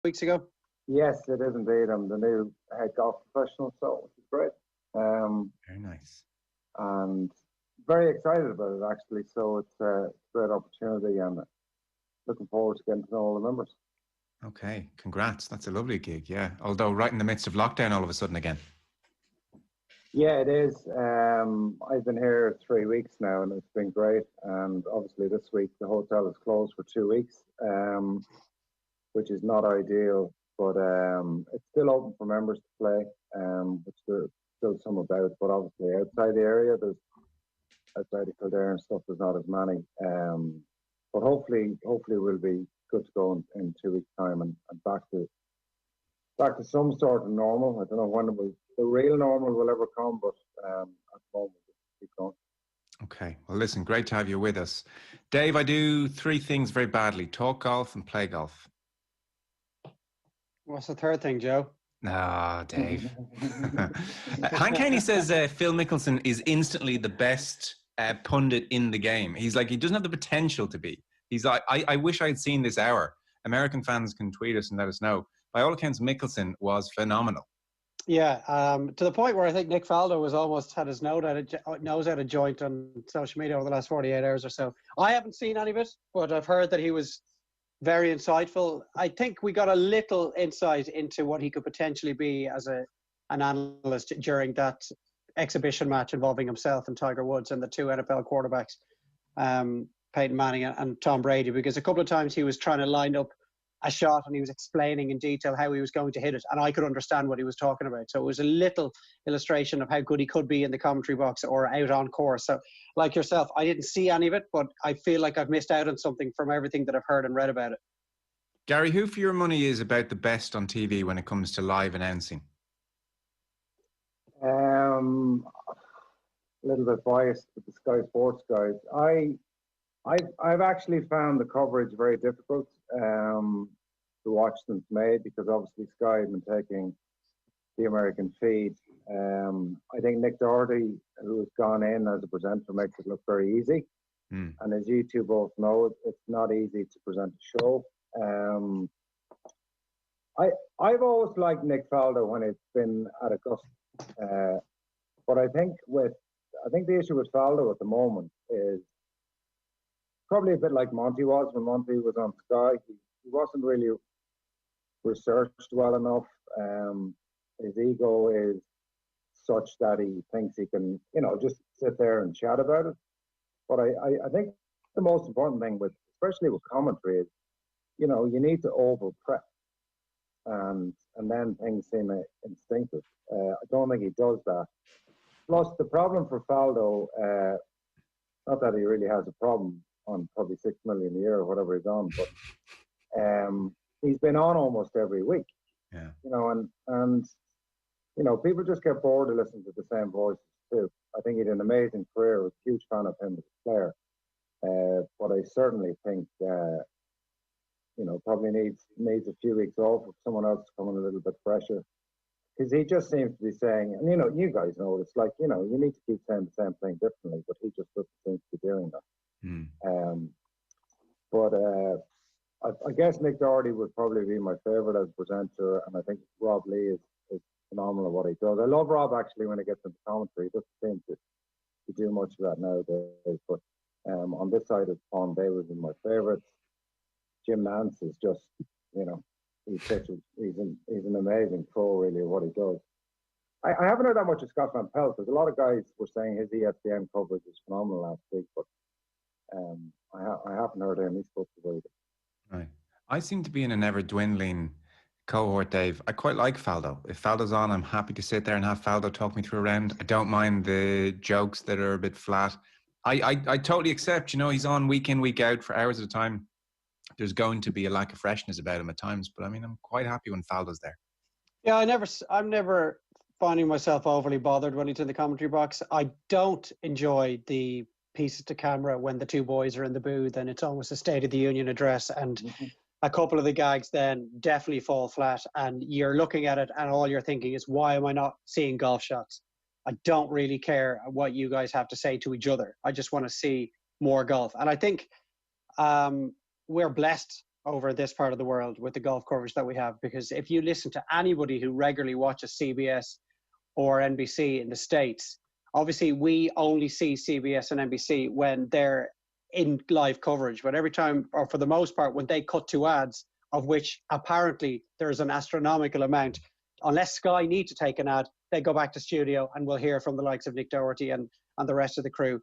weeks ago? Yes, it is indeed. I'm the new head golf professional, so which is great. Very nice. And very excited about it, actually. So it's a great opportunity, and looking forward to getting to know all the members. Okay, congrats. That's a lovely gig, yeah. Although right in the midst of lockdown all of a sudden again. Yeah, it is. I've been here 3 weeks now, and it's been great. And obviously this week the hotel is closed for 2 weeks, which is not ideal. But it's still open for members to play, which there's still some about. But obviously outside the area, outside of Kildare and stuff, there's not as many. But hopefully we'll be good to go in 2 weeks' time and back to some sort of normal. I don't know when the real normal will ever come, but at the moment, we'll keep going. Okay. Well, listen, great to have you with us. Dave, I do 3 things very badly: talk golf and play golf. What's the third thing, Joe? Ah, Dave. Hank Haney says Phil Mickelson is instantly the best pundit in the game. He's like, he doesn't have the potential to be. He's like, I wish I had seen this hour. American fans can tweet us and let us know. By all accounts, Mickelson was phenomenal. Yeah, to the point where I think Nick Faldo was almost had his nose out of joint on social media over the last 48 hours or so. I haven't seen any of it, but I've heard that he was very insightful. I think we got a little insight into what he could potentially be as an analyst during that exhibition match involving himself and Tiger Woods and the 2 NFL quarterbacks, Peyton Manning and Tom Brady, because a couple of times he was trying to line up a shot and he was explaining in detail how he was going to hit it, and I could understand what he was talking about. So it was a little illustration of how good he could be in the commentary box or out on course. So like yourself, I didn't see any of it, but I feel like I've missed out on something from everything that I've heard and read about it. Gary, who for your money is about the best on TV when it comes to live announcing? A little bit biased with the Sky Sports guys. I've actually found the coverage very difficult to watch since May, because obviously Sky have been taking the American feed. I think Nick Doherty, who has gone in as a presenter, makes it look very easy. And as you two both know, it's not easy to present a show. I've always liked Nick Faldo when it's been at Augusta, but I think the issue with Faldo at the moment is probably a bit like Monty was when Monty was on Sky. He wasn't really researched well enough. His ego is such that he thinks he can, just sit there and chat about it. But I think the most important thing especially with commentary is, you need to over prep, and then things seem instinctive. I don't think he does that. Plus, the problem for Faldo, not that he really has a problem on probably 6 million a year or whatever he's on, but he's been on almost every week. Yeah. And people just get bored of listening to the same voices too. I think he had an amazing career. I was a huge fan of him as a player, but I certainly think probably needs a few weeks off with someone else to come in a little bit fresher, because he just seems to be saying, and you guys know what it's like. You need to keep saying the same thing differently, but he just doesn't seem to be doing that. But I guess Nick Doherty would probably be my favourite as a presenter, and I think Rob Lee is phenomenal at what he does. I love Rob actually when he gets into commentary. He doesn't seem to do much of that nowadays. But on this side of the pond, they would be my favourites. Jim Nance is just, he's an amazing pro really at what he does. I haven't heard that much of Scott Van Pelt. There's a lot of guys were saying his ESPN coverage was phenomenal last week, but I haven't heard him. He's supposed to be. Right. I seem to be in an ever-dwindling cohort, Dave. I quite like Faldo. If Faldo's on, I'm happy to sit there and have Faldo talk me through a round. I don't mind the jokes that are a bit flat. I totally accept, he's on week in, week out for hours at a time. There's going to be a lack of freshness about him at times, but I mean, I'm quite happy when Faldo's there. Yeah, I'm never finding myself overly bothered when he's in the commentary box. I don't enjoy the pieces to camera when the two boys are in the booth and it's almost a State of the Union address, and a couple of the gags then definitely fall flat, and you're looking at it and all you're thinking is, why am I not seeing golf shots? I don't really care what you guys have to say to each other. I just want to see more golf. And I think we're blessed over this part of the world with the golf coverage that we have. Because if you listen to anybody who regularly watches CBS or NBC in the States, obviously we only see CBS and NBC when they're in live coverage. But every time, or for the most part, when they cut to ads, of which apparently there's an astronomical amount, unless Sky need to take an ad, they go back to studio and we'll hear from the likes of Nick Doherty and the rest of the crew.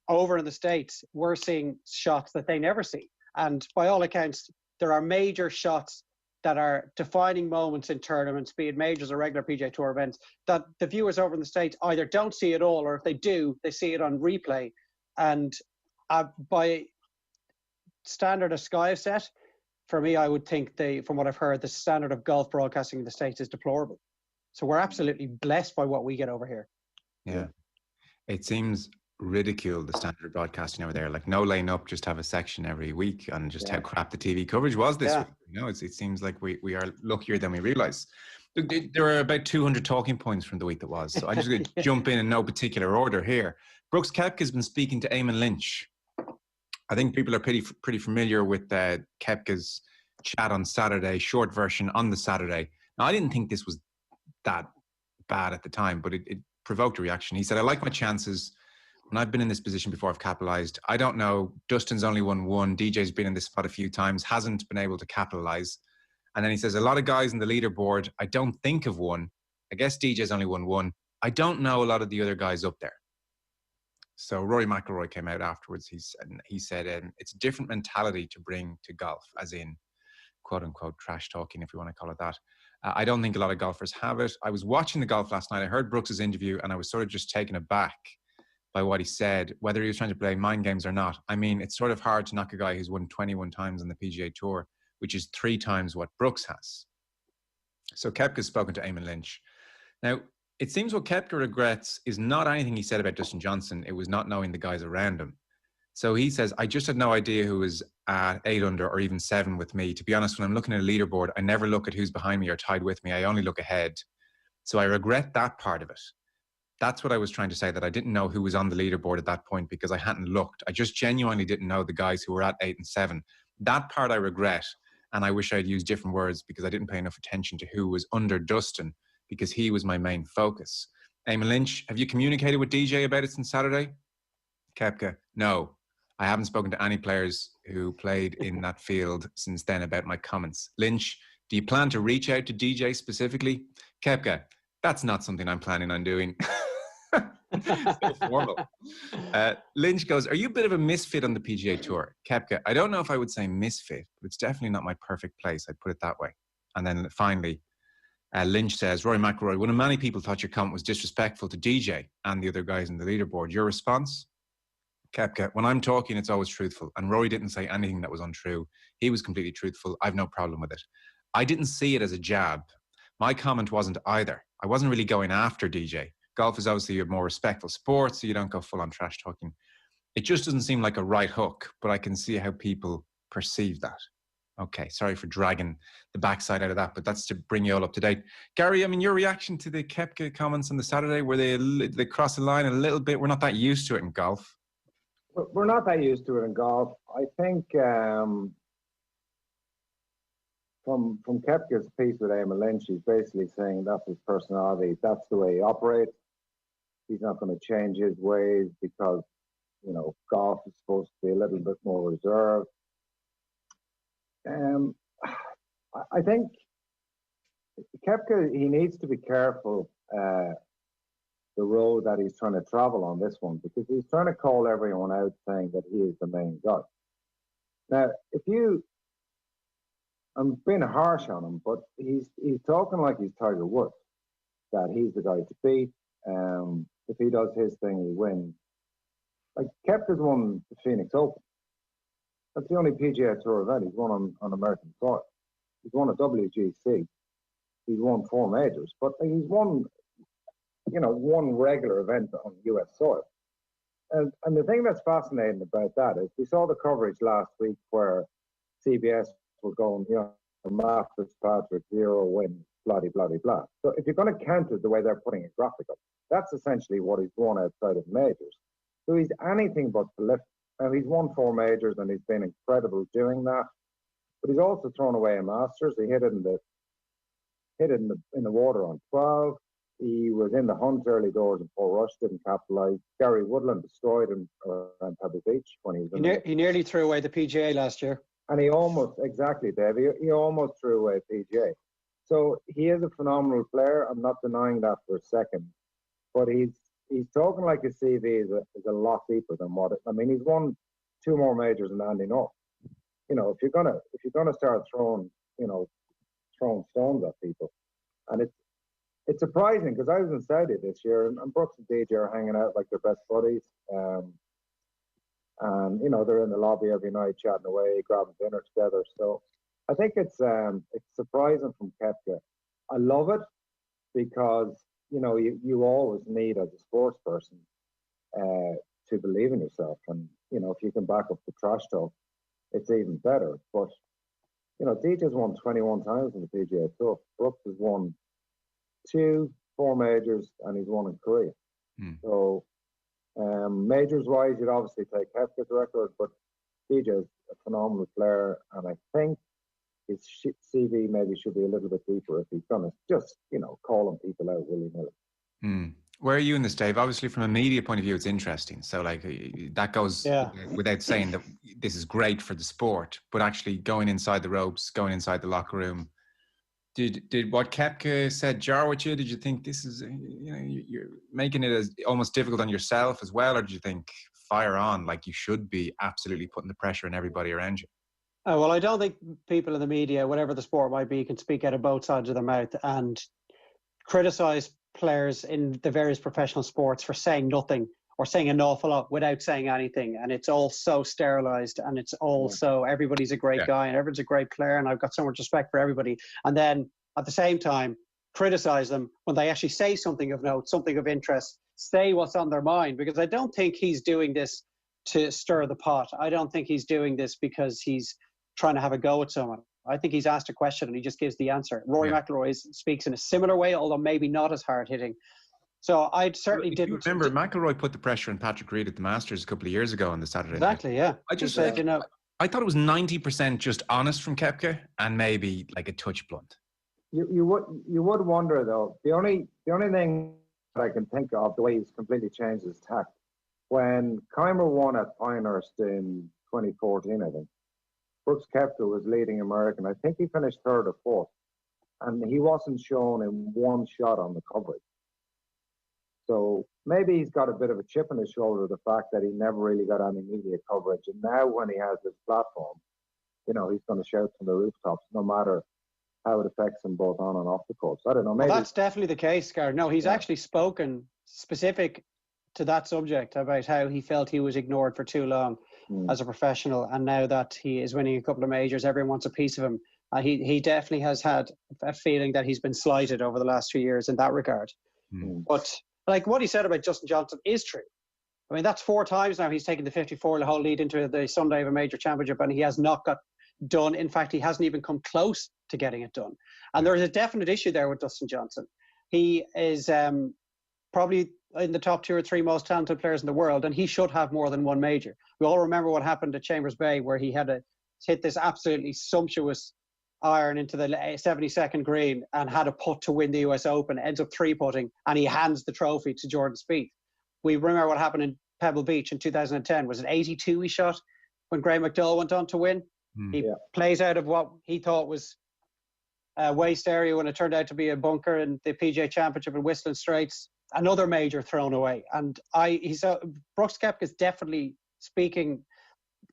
Over in the States, we're seeing shots that they never see. And by all accounts, there are major shots that are defining moments in tournaments, be it majors or regular PGA Tour events, that the viewers over in the States either don't see at all, or if they do, they see it on replay. And by standard of Sky have set, for me, I would think from what I've heard, the standard of golf broadcasting in the States is deplorable. So we're absolutely blessed by what we get over here. Yeah. It seems ridicule, the standard of broadcasting over there. Like, no laying up, just have a section every week, and just how crap the TV coverage was this week. You know, it seems like we are luckier than we realize. There are about 200 talking points from the week that was. So I'm just going to jump in no particular order here. Brooks Koepka's been speaking to Eamon Lynch. I think people are pretty familiar with Koepka's chat on Saturday, short version on the Saturday. Now, I didn't think this was that bad at the time, but it provoked a reaction. He said, I like my chances. When I've been in this position before, I've capitalized. I don't know. Dustin's only won one. DJ's been in this spot a few times, hasn't been able to capitalize. And then he says, a lot of guys in the leaderboard, I don't think have won. I guess DJ's only won one. I don't know a lot of the other guys up there. So Rory Mcilroy came out afterwards. He said it's a different mentality to bring to golf, as in, quote unquote, trash talking, if you want to call it that. I don't think a lot of golfers have it. I was watching the golf last night. I heard Brooks's interview and I was sort of just taken aback by what he said, whether he was trying to play mind games or not. I mean, it's sort of hard to knock a guy who's won 21 times on the PGA Tour, which is 3 times what Brooks has. So Koepka's spoken to Eamon Lynch. Now, it seems what Koepka regrets is not anything he said about Dustin Johnson. It was not knowing the guys around him. So he says, I just had no idea who was at 8 under or even 7 with me. To be honest, when I'm looking at a leaderboard, I never look at who's behind me or tied with me. I only look ahead. So I regret that part of it. That's what I was trying to say, that I didn't know who was on the leaderboard at that point because I hadn't looked. I just genuinely didn't know the guys who were at 8 and 7. That part I regret. And I wish I'd used different words because I didn't pay enough attention to who was under Dustin because he was my main focus. Eamon Lynch, have you communicated with DJ about it since Saturday? Koepka, no. I haven't spoken to any players who played in that field since then about my comments. Lynch, do you plan to reach out to DJ specifically? Koepka, that's not something I'm planning on doing. So formal. Lynch goes, are you a bit of a misfit on the PGA Tour? Koepka, I don't know if I would say misfit, but it's definitely not my perfect place. I'd put it that way. And then finally, Lynch says, Rory Mcilroy, one of many people thought your comment was disrespectful to DJ and the other guys in the leaderboard. Your response? Koepka, when I'm talking, it's always truthful. And Rory didn't say anything that was untrue. He was completely truthful. I've no problem with it. I didn't see it as a jab. My comment wasn't either. I wasn't really going after DJ. Golf is obviously a more respectful sport, so you don't go full on trash talking. It just doesn't seem like a right hook, but I can see how people perceive that. Okay, sorry for dragging the backside out of that, but that's to bring you all up to date. Gary, I mean, your reaction to the Koepka comments on the Saturday, were they cross the line a little bit? We're not that used to it in golf. We're not that used to it in golf. I think from Koepka's piece with Eamon Lynch, he's basically saying that's his personality. That's the way he operates. He's not going to change his ways because, you know, golf is supposed to be a little bit more reserved. I think Koepka, he needs to be careful the road that he's trying to travel on this one, because he's trying to call everyone out saying that he is the main guy. Now, I'm being harsh on him, but he's talking like he's Tiger Woods, that he's the guy to beat. If he does his thing, he wins. Like, Koepka's won the Phoenix Open. That's the only PGA Tour event he's won on American soil. He's won a WGC. He's won 4 majors, but he's won, you know, one regular event on US soil. And the thing that's fascinating about that is we saw the coverage last week where CBS were going, you know, Matt Fitzpatrick, 0 wins, blah, blah, blah, blah. So if you're going to counter the way they're putting a graphic up, that's essentially what he's won outside of majors. So he's anything but prolific. Now, he's won 4 majors and he's been incredible doing that. but he's also thrown away a Masters. He hit it in the water on 12. He was in the hunt early doors and Paul Rush didn't capitalise. Gary Woodland destroyed him around Pebble Beach when he was he nearly threw away the PGA last year. And he almost, exactly, Dave, he almost threw away PGA. So he is a phenomenal player. I'm not denying that for a second. But he's talking like his CV is a lot deeper than what it, I mean, he's won 2 more majors than Andy North. You know, if you're gonna start throwing stones at people, and it's surprising because I was in Saudi this year and Brooks and DJ are hanging out like they're best buddies. And you know, they're in the lobby every night chatting away, grabbing dinner together. So I think it's surprising from Koepka. I love it because you know you always need as a sports person to believe in yourself, and you know if you can back up the trash talk, it's even better. But you know, DJ's won 21 times in the PGA Tour. Brooks has won 2, 4 majors, and he's won in Korea. So majors-wise, you'd obviously take Koepka's record, but DJ's a phenomenal player, and I think his CV maybe should be a little bit deeper if he's going to just, you know, calling people out willy-nilly. Where are you in this, Dave? Obviously, from a media point of view, it's interesting. So, like, that goes without saying that this is great for the sport, but actually going inside the ropes, going inside the locker room, did what Koepka said jar with you? Did you think this is, you know, you're making it as almost difficult on yourself as well? Or did you think fire on, like you should be absolutely putting the pressure on everybody around you? Well, I don't think people in the media, whatever the sport might be, can speak out of both sides of their mouth and criticise players in the various professional sports for saying nothing or saying an awful lot without saying anything. And it's all so sterilised, and it's all so everybody's a great guy and everyone's a great player and I've got so much respect for everybody. And then at the same time, criticise them when they actually say something of note, something of interest, say what's on their mind. Because I don't think he's doing this to stir the pot. I don't think he's doing this because he's trying to have a go at someone. I think he's asked a question and he just gives the answer. Rory Mcilroy speaks in a similar way, although maybe not as hard-hitting. So I certainly didn't remember. Mcilroy put the pressure on Patrick Reed at the Masters a couple of years ago on the Saturday. Exactly, night. Yeah. I just said, you know, I thought it was 90% just honest from Koepka and maybe like a touch blunt. You would wonder though. The only thing that I can think of, the way he's completely changed his tact, when Keimer won at Pinehurst in 2014, I think. Brooks Koepka was leading American. I think he finished 3rd or 4th, and he wasn't shown in one shot on the coverage. So maybe he's got a bit of a chip on his shoulder, the fact that he never really got any media coverage. And now when he has this platform, you know, he's going to shout from the rooftops, no matter how it affects him both on and off the course. I don't know. Maybe that's definitely the case, Gareth. No, he's actually spoken specific to that subject about how he felt he was ignored for too long as a professional, and now that he is winning a couple of majors, everyone wants a piece of him. He definitely has had a feeling that he's been slighted over the last few years in that regard. But like what he said about Dustin Johnson is true. I mean, that's 4 times now he's taken the 54-hole lead into the Sunday of a major championship, and he has not got done. In fact, he hasn't even come close to getting it done. And there is a definite issue there with Dustin Johnson. He is probably in the top 2 or 3 most talented players in the world, and he should have more than 1 major. We all remember what happened at Chambers Bay, where he had to hit this absolutely sumptuous iron into the 72nd green and had a putt to win the US Open, ends up 3-putting, and he hands the trophy to Jordan Spieth. We remember what happened in Pebble Beach in 2010. Was it 82 he shot when Graham McDowell went on to win? He plays out of what he thought was a waste area when it turned out to be a bunker in the PGA Championship in Whistling Straits. Another major thrown away. And Brooks Koepka is definitely speaking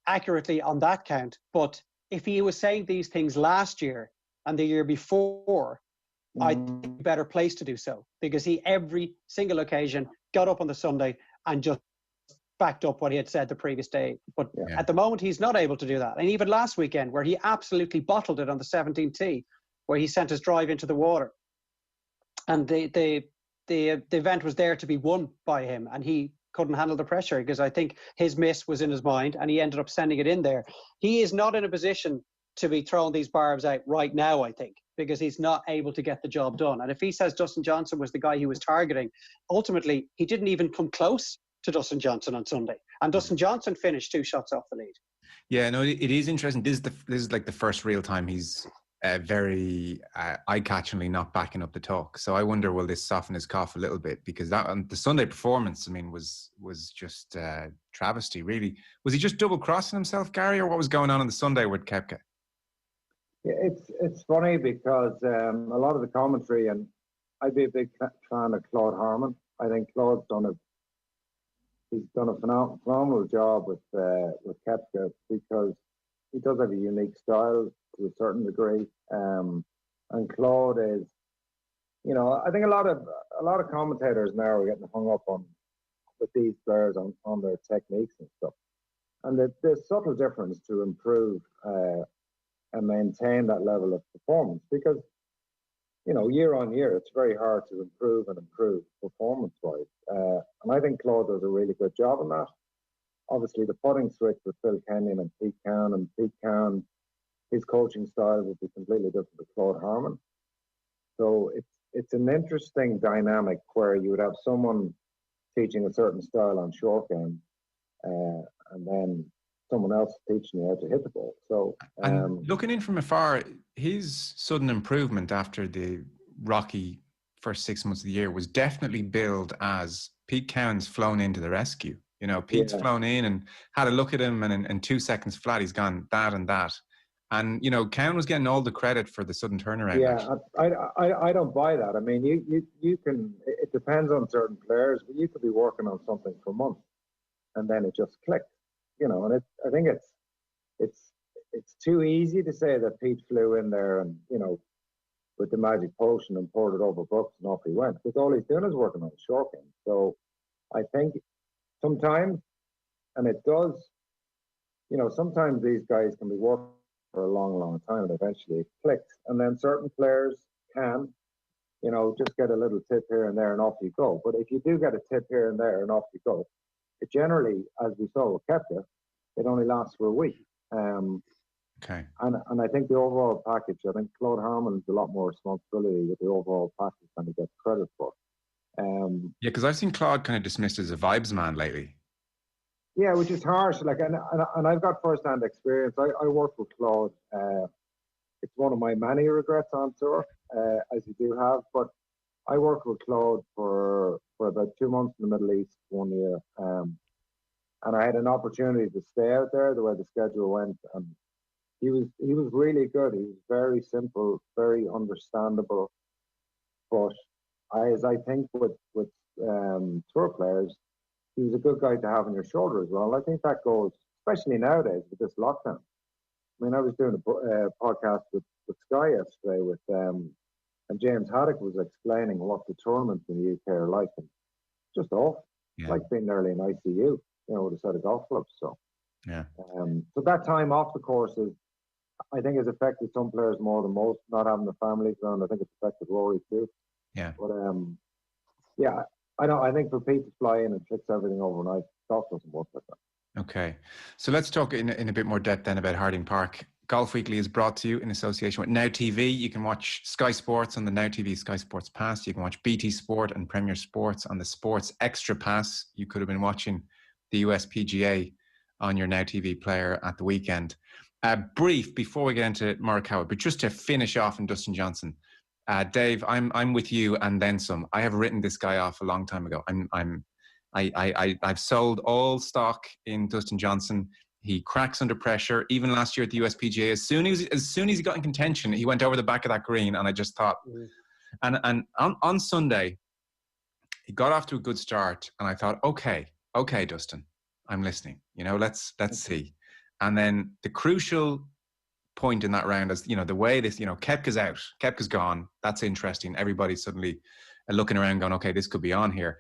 accurately on that count. But if he was saying these things last year and the year before, I think a better place to do so, because he every single occasion got up on the Sunday and just backed up what he had said the previous day. But at the moment, he's not able to do that. And even last weekend, where he absolutely bottled it on the 17th tee, where he sent his drive into the water. And the event was there to be won by him, and he couldn't handle the pressure because I think his miss was in his mind and he ended up sending it in there. He is not in a position to be throwing these barbs out right now, I think, because he's not able to get the job done. And if he says Dustin Johnson was the guy he was targeting, ultimately he didn't even come close to Dustin Johnson on Sunday. And Dustin Johnson finished 2 shots off the lead. Yeah, no, it is interesting. This is like the first real time he's very eye-catchingly not backing up the talk. So I wonder, will this soften his cough a little bit? Because that the Sunday performance, I mean, was just travesty. Really, was he just double crossing himself, Gary, or what was going on the Sunday with Koepka? Yeah, it's funny because a lot of the commentary, and I'd be a big fan of Claude Harmon. I think Claude's done a phenomenal job with Koepka because he does have a unique style to a certain degree. And Claude is, I think a lot of commentators now are getting hung up on with these players on their techniques and stuff. And there's subtle difference to improve and maintain that level of performance because, year on year, it's very hard to improve performance-wise. And I think Claude does a really good job on that. Obviously, the putting switch with Phil Kenyon and Pete Cowan, his coaching style would be completely different to Claude Harmon. So it's an interesting dynamic where you would have someone teaching a certain style on short game, and then someone else teaching you how to hit the ball. So, and looking in from afar, his sudden improvement after the rocky first 6 months of the year was definitely billed as Pete Cowan's flown into the rescue. Pete's flown in and had a look at him, and in 2 seconds flat, he's gone that and that. And, Cowan was getting all the credit for the sudden turnaround. Yeah, I don't buy that. I mean, you can, it depends on certain players, but you could be working on something for months and then it just clicks, and I think it's too easy to say that Pete flew in there and, with the magic potion and poured it over Brooks and off he went, because all he's doing is working on short game. So I think sometimes, and it does, sometimes these guys can be working for a long, long time and eventually it clicks. And then certain players can, just get a little tip here and there and off you go. But if you do get a tip here and there and off you go, it generally, as we saw with Koepka, it only lasts for a week. Okay. And I think the overall package, I think Claude Harmon has a lot more responsibility with the overall package than he gets credit for. Yeah, because I've seen Claude kind of dismissed as a vibes man lately. Yeah, which is harsh. And I've got first-hand experience. I work with Claude. It's one of my many regrets on tour, as you do have. But I worked with Claude for about 2 months in the Middle East 1 year. And I had an opportunity to stay out there the way the schedule went. And he was really good. He was very simple, very understandable. But as I think with tour players, he was a good guy to have on your shoulder as well. I think that goes, especially nowadays with this lockdown. I mean, I was doing a podcast with Sky yesterday and James Haddock was explaining what the tournaments in the UK are like, and just awful. Yeah. Like being nearly in ICU, with a set of golf clubs. So, yeah. So that time off the course I think has affected some players more than most. Not having the families around, I think it's affected Rory too. Yeah. But yeah, I think for Pete to fly in and fix everything overnight, golf doesn't work like that. Okay, so let's talk in a bit more depth then about Harding Park. Golf Weekly is brought to you in association with Now TV. You can watch Sky Sports on the Now TV Sky Sports Pass. You can watch BT Sport and Premier Sports on the Sports Extra Pass. You could have been watching the US PGA on your Now TV player at the weekend. Brief before we get into Major-kawa, but just to finish off in Dustin Johnson. Dave, I'm with you and then some. I have written this guy off a long time ago. I've sold all stock in Dustin Johnson. He cracks under pressure. Even last year at the US PGA, as soon as he got in contention, he went over the back of that green, and I just thought. And on Sunday, he got off to a good start, and I thought, okay, Dustin, I'm listening. Let's see. And then the crucial point in that round is, the way this, Koepka's out, Koepka's gone. That's interesting. Everybody's suddenly looking around going, okay, this could be on here.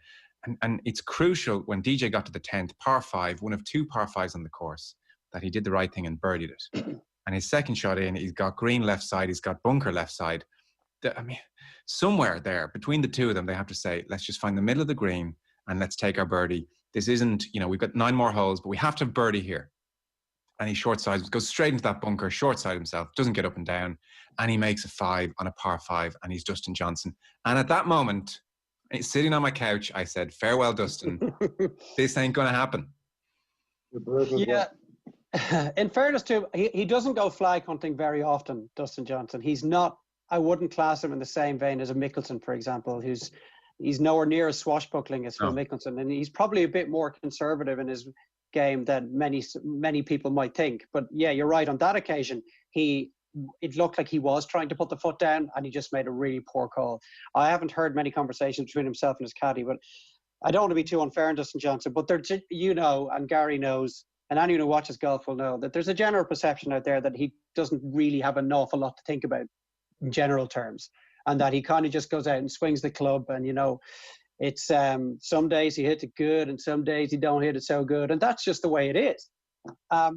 And it's crucial when DJ got to the 10th, par 5, one of 2 par 5s on the course, that he did the right thing and birdied it. And his second shot in, he's got green left side, he's got bunker left side. Somewhere there, between the two of them, they have to say, let's just find the middle of the green and let's take our birdie. This isn't, we've got 9 more holes, but we have to have birdie here. And he short sides, goes straight into that bunker, short side himself, doesn't get up and down, and he makes a 5 on a par 5, and he's Dustin Johnson. And at that moment, sitting on my couch, I said, farewell, Dustin. This ain't going to happen. Yeah. in fairness to him, he doesn't go flag hunting very often, Dustin Johnson. He's not, I wouldn't class him in the same vein as a Mickelson, for example, he's nowhere near as swashbuckling as Phil Mickelson. And he's probably a bit more conservative in his game than many people might think. But yeah, you're right. On that occasion, it looked like he was trying to put the foot down and he just made a really poor call. I haven't heard many conversations between himself and his caddy, but I don't want to be too unfair on Dustin Johnson, but and Gary knows, and anyone who watches golf will know that there's a general perception out there that he doesn't really have an awful lot to think about in general terms, and that he kind of just goes out and swings the club. And, it's some days he hits it good and some days he don't hit it so good. And that's just the way it is.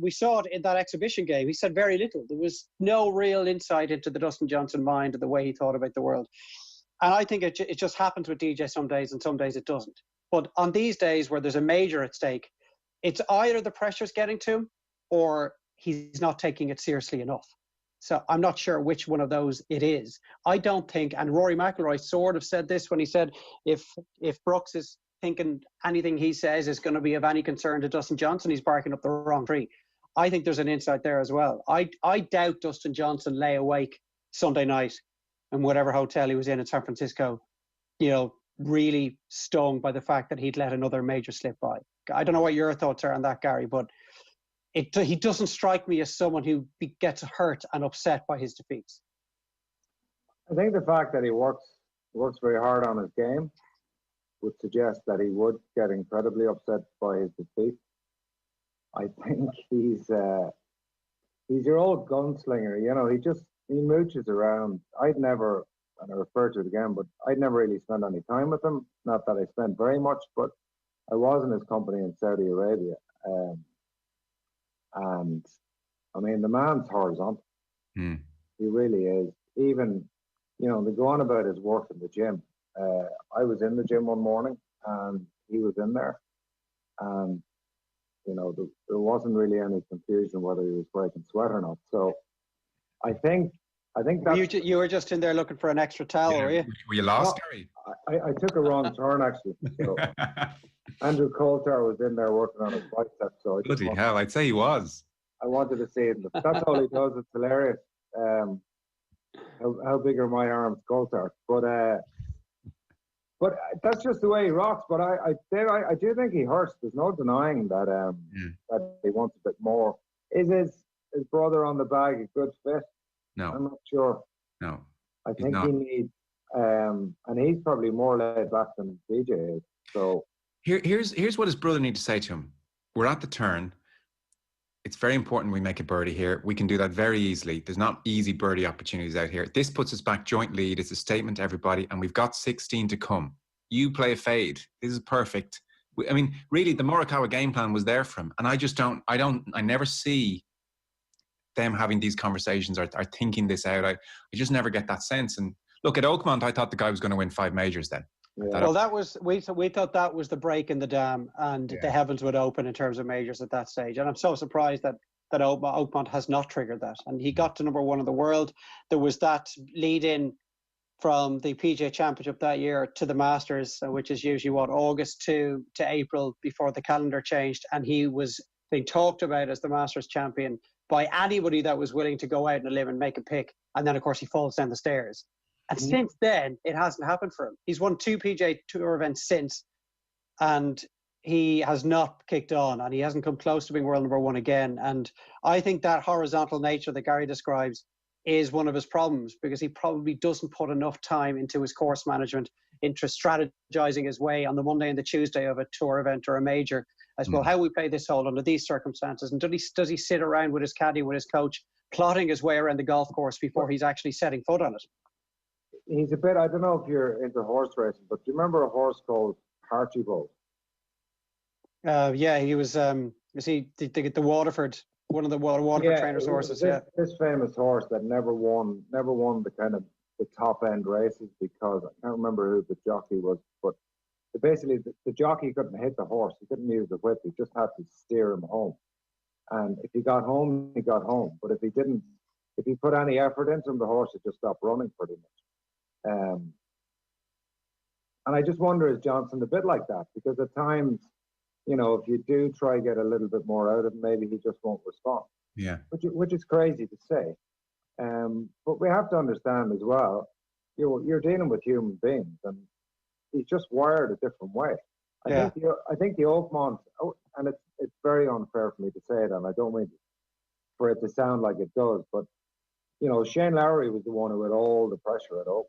We saw it in that exhibition game. He said very little. There was no real insight into the Dustin Johnson mind and the way he thought about the world. And I think it just happens with DJ some days and some days it doesn't. But on these days where there's a major at stake, it's either the pressure's getting to him or he's not taking it seriously enough. So I'm not sure which one of those it is. I don't think, and Rory Mcilroy sort of said this when he said if Brooks is thinking anything he says is going to be of any concern to Dustin Johnson, he's barking up the wrong tree. I think there's an insight there as well. I doubt Dustin Johnson lay awake Sunday night in whatever hotel he was in San Francisco, really stung by the fact that he'd let another major slip by. I don't know what your thoughts are on that, Gary, but he doesn't strike me as someone who gets hurt and upset by his defeats. I think the fact that he works very hard on his game would suggest that he would get incredibly upset by his defeat. I think he's your old gunslinger. He mooches around. I'd never, and I refer to it again, but I'd never really spent any time with him. Not that I spent very much, but I was in his company in Saudi Arabia. And I mean, the man's horizontal. He really is. Even, they go on about his work in the gym. I was in the gym one morning and he was in there. And, there wasn't really any confusion whether he was breaking sweat or not. So I think that's... You were just in there looking for an extra towel, were you? Were you lost, Gary? I took a wrong turn, actually. So Andrew Coulter was in there working on his biceps. So bloody hell, I'd say he was. I wanted to see it. That's all he does. It's hilarious. How big are my arms, Coulter? But that's just the way he rocks. But I do think he hurts. There's no denying that that he wants a bit more. Is his brother on the bag a good fit? No, I'm not sure. No, I think he needs, and he's probably more laid back than DJ is. So here's what his brother needs to say to him. We're at the turn. It's very important we make a birdie here. We can do that very easily. There's not easy birdie opportunities out here. This puts us back joint lead. It's a statement to everybody, and we've got 16 to come. You play a fade. This is perfect. I mean, really, the Major-kawa game plan was there for him, and I never see them having these conversations or thinking this out. I just never get that sense. And look, at Oakmont, I thought the guy was going to win 5 majors then. Yeah. Well, we thought that was the break in the dam, and the heavens would open in terms of majors at that stage. And I'm so surprised that Oakmont has not triggered that. And he got to number 1 in the world. There was that lead in from the PGA Championship that year to the Masters, which is usually August to April before the calendar changed. And he was being talked about as the Masters champion by anybody that was willing to go out on a limb and make a pick. And then, of course, he falls down the stairs. And since then, it hasn't happened for him. He's won 2 PGA Tour events since, and he has not kicked on, and he hasn't come close to being world number 1 again. And I think that horizontal nature that Gary describes is one of his problems, because he probably doesn't put enough time into his course management, into strategizing his way on the Monday and the Tuesday of a tour event or a major as well. How we play this hole under these circumstances, and does he sit around with his caddy, with his coach, plotting his way around the golf course before he's actually setting foot on it? He's a bit, I don't know if you're into horse racing, but do you remember a horse called Archibald? Yeah, he was he the Waterford, one of the Waterford trainers' horses. This famous horse that never won the kind of the top end races, because I can't remember who the jockey was, but basically the jockey couldn't hit the horse. He couldn't use the whip. He just had to steer him home. And if he got home, he got home. But if he put any effort into him, the horse would just stop running pretty much. And I just wonder, is Johnson a bit like that? Because at times, if you do try get a little bit more out of him, maybe he just won't respond. Yeah. Which is crazy to say. But we have to understand as well, you're dealing with human beings, and he's just wired a different way. I think the Oakmont, and it's very unfair for me to say it, and I don't mean for it to sound like it does, but Shane Lowry was the one who had all the pressure at Oakmont.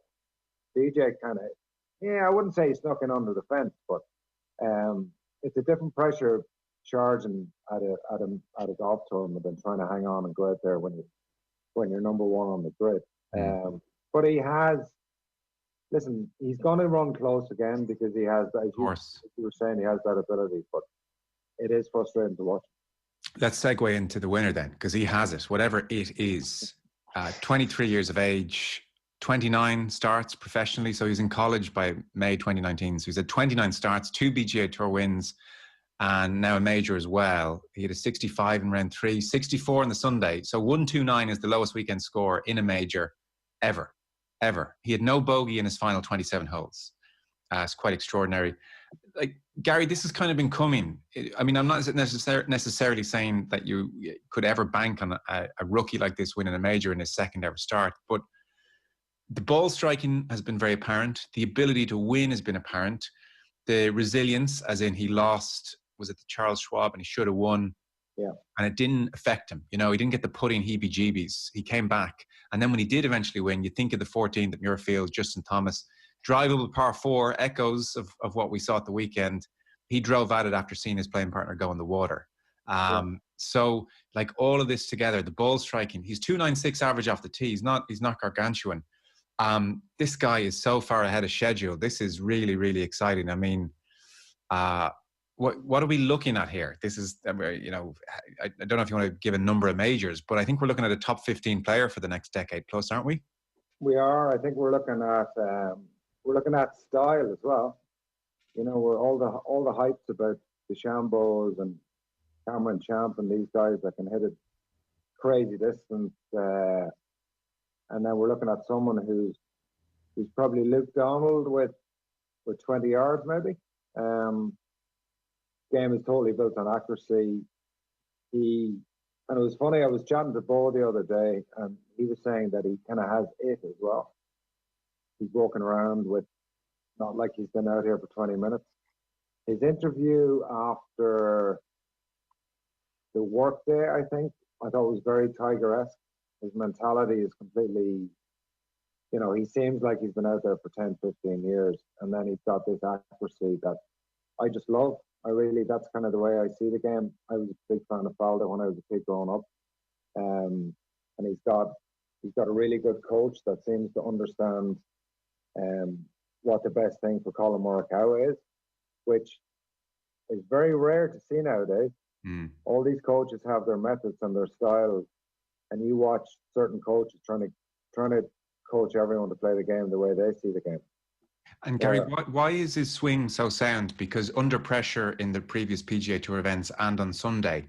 DJ kind of, I wouldn't say he snuck in under the fence, but it's a different pressure charging at a golf tournament than trying to hang on and go out there when you're number one on the grid. But he has. Listen, he's going to run close again because he has, as you were saying, he has that ability, but it is frustrating to watch. Let's segue into the winner then, because he has it, whatever it is. 23 years of age, 29 starts professionally. So he's in college by May 2019. So he's had 29 starts, 2 PGA Tour wins, and now a major as well. He had a 65 in round 3, 64 on the Sunday. So 129 is the lowest weekend score in a major ever. He had no bogey in his final 27 holes. It's quite extraordinary. Like, Gary, this has kind of been coming. I mean, I'm not necessarily saying that you could ever bank on a rookie like this winning a major in his second ever start, but the ball striking has been very apparent. The ability to win has been apparent. The resilience, as in he lost, was at the Charles Schwab and he should have won. Yeah. And it didn't affect him. He didn't get the putting heebie-jeebies. He came back. And then when he did eventually win, you think of the 14th at Muirfield, Justin Thomas, drivable par 4, echoes of what we saw at the weekend. He drove at it after seeing his playing partner go in the water. So, like, all of this together, the ball striking, he's 296 average off the tee. He's not gargantuan. This guy is so far ahead of schedule. This is really, really exciting. I mean, what are we looking at here? This is, I don't know if you want to give a number of majors, but I think we're looking at a top 15 player for the next decade plus, aren't we? We are. I think we're looking at style as well. We're all the hypes about the Shambos and Cameron Champ and these guys that can hit it crazy distance, and then we're looking at someone who's probably Luke Donald with 20 yards maybe. Game is totally built on accuracy. And it was funny, I was chatting to Bo the other day, and he was saying that he kind of has it as well. He's walking around with, not like he's been out here for 20 minutes. His interview after the work day, I thought was very Tiger-esque. His mentality is completely, he seems like he's been out there for 10, 15 years, and then he's got this accuracy that I just love. That's kind of the way I see the game. I was a big fan of Faldo when I was a kid growing up. And he's got a really good coach that seems to understand what the best thing for Colin Morikawa is, which is very rare to see nowadays. All these coaches have their methods and their styles, and you watch certain coaches trying to coach everyone to play the game the way they see the game. And Gary, why is his swing so sound? Because under pressure in the previous PGA Tour events and on Sunday,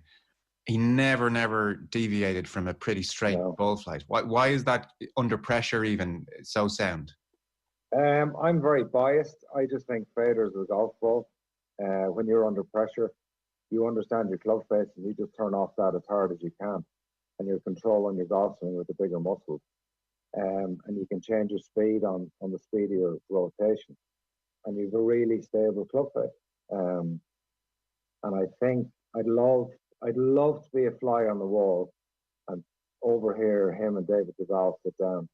he never deviated from a pretty straight ball flight. Why is that under pressure even so sound? I'm very biased. I just think faders are golf ball. When you're under pressure, you understand your club face and you just turn off that as hard as you can, and you're controlling your golf swing with the bigger muscles. And you can change your speed on the speed of your rotation, and you've a really stable club face. And I think I'd love to be a fly on the wall and overhear him and David Duval sit down,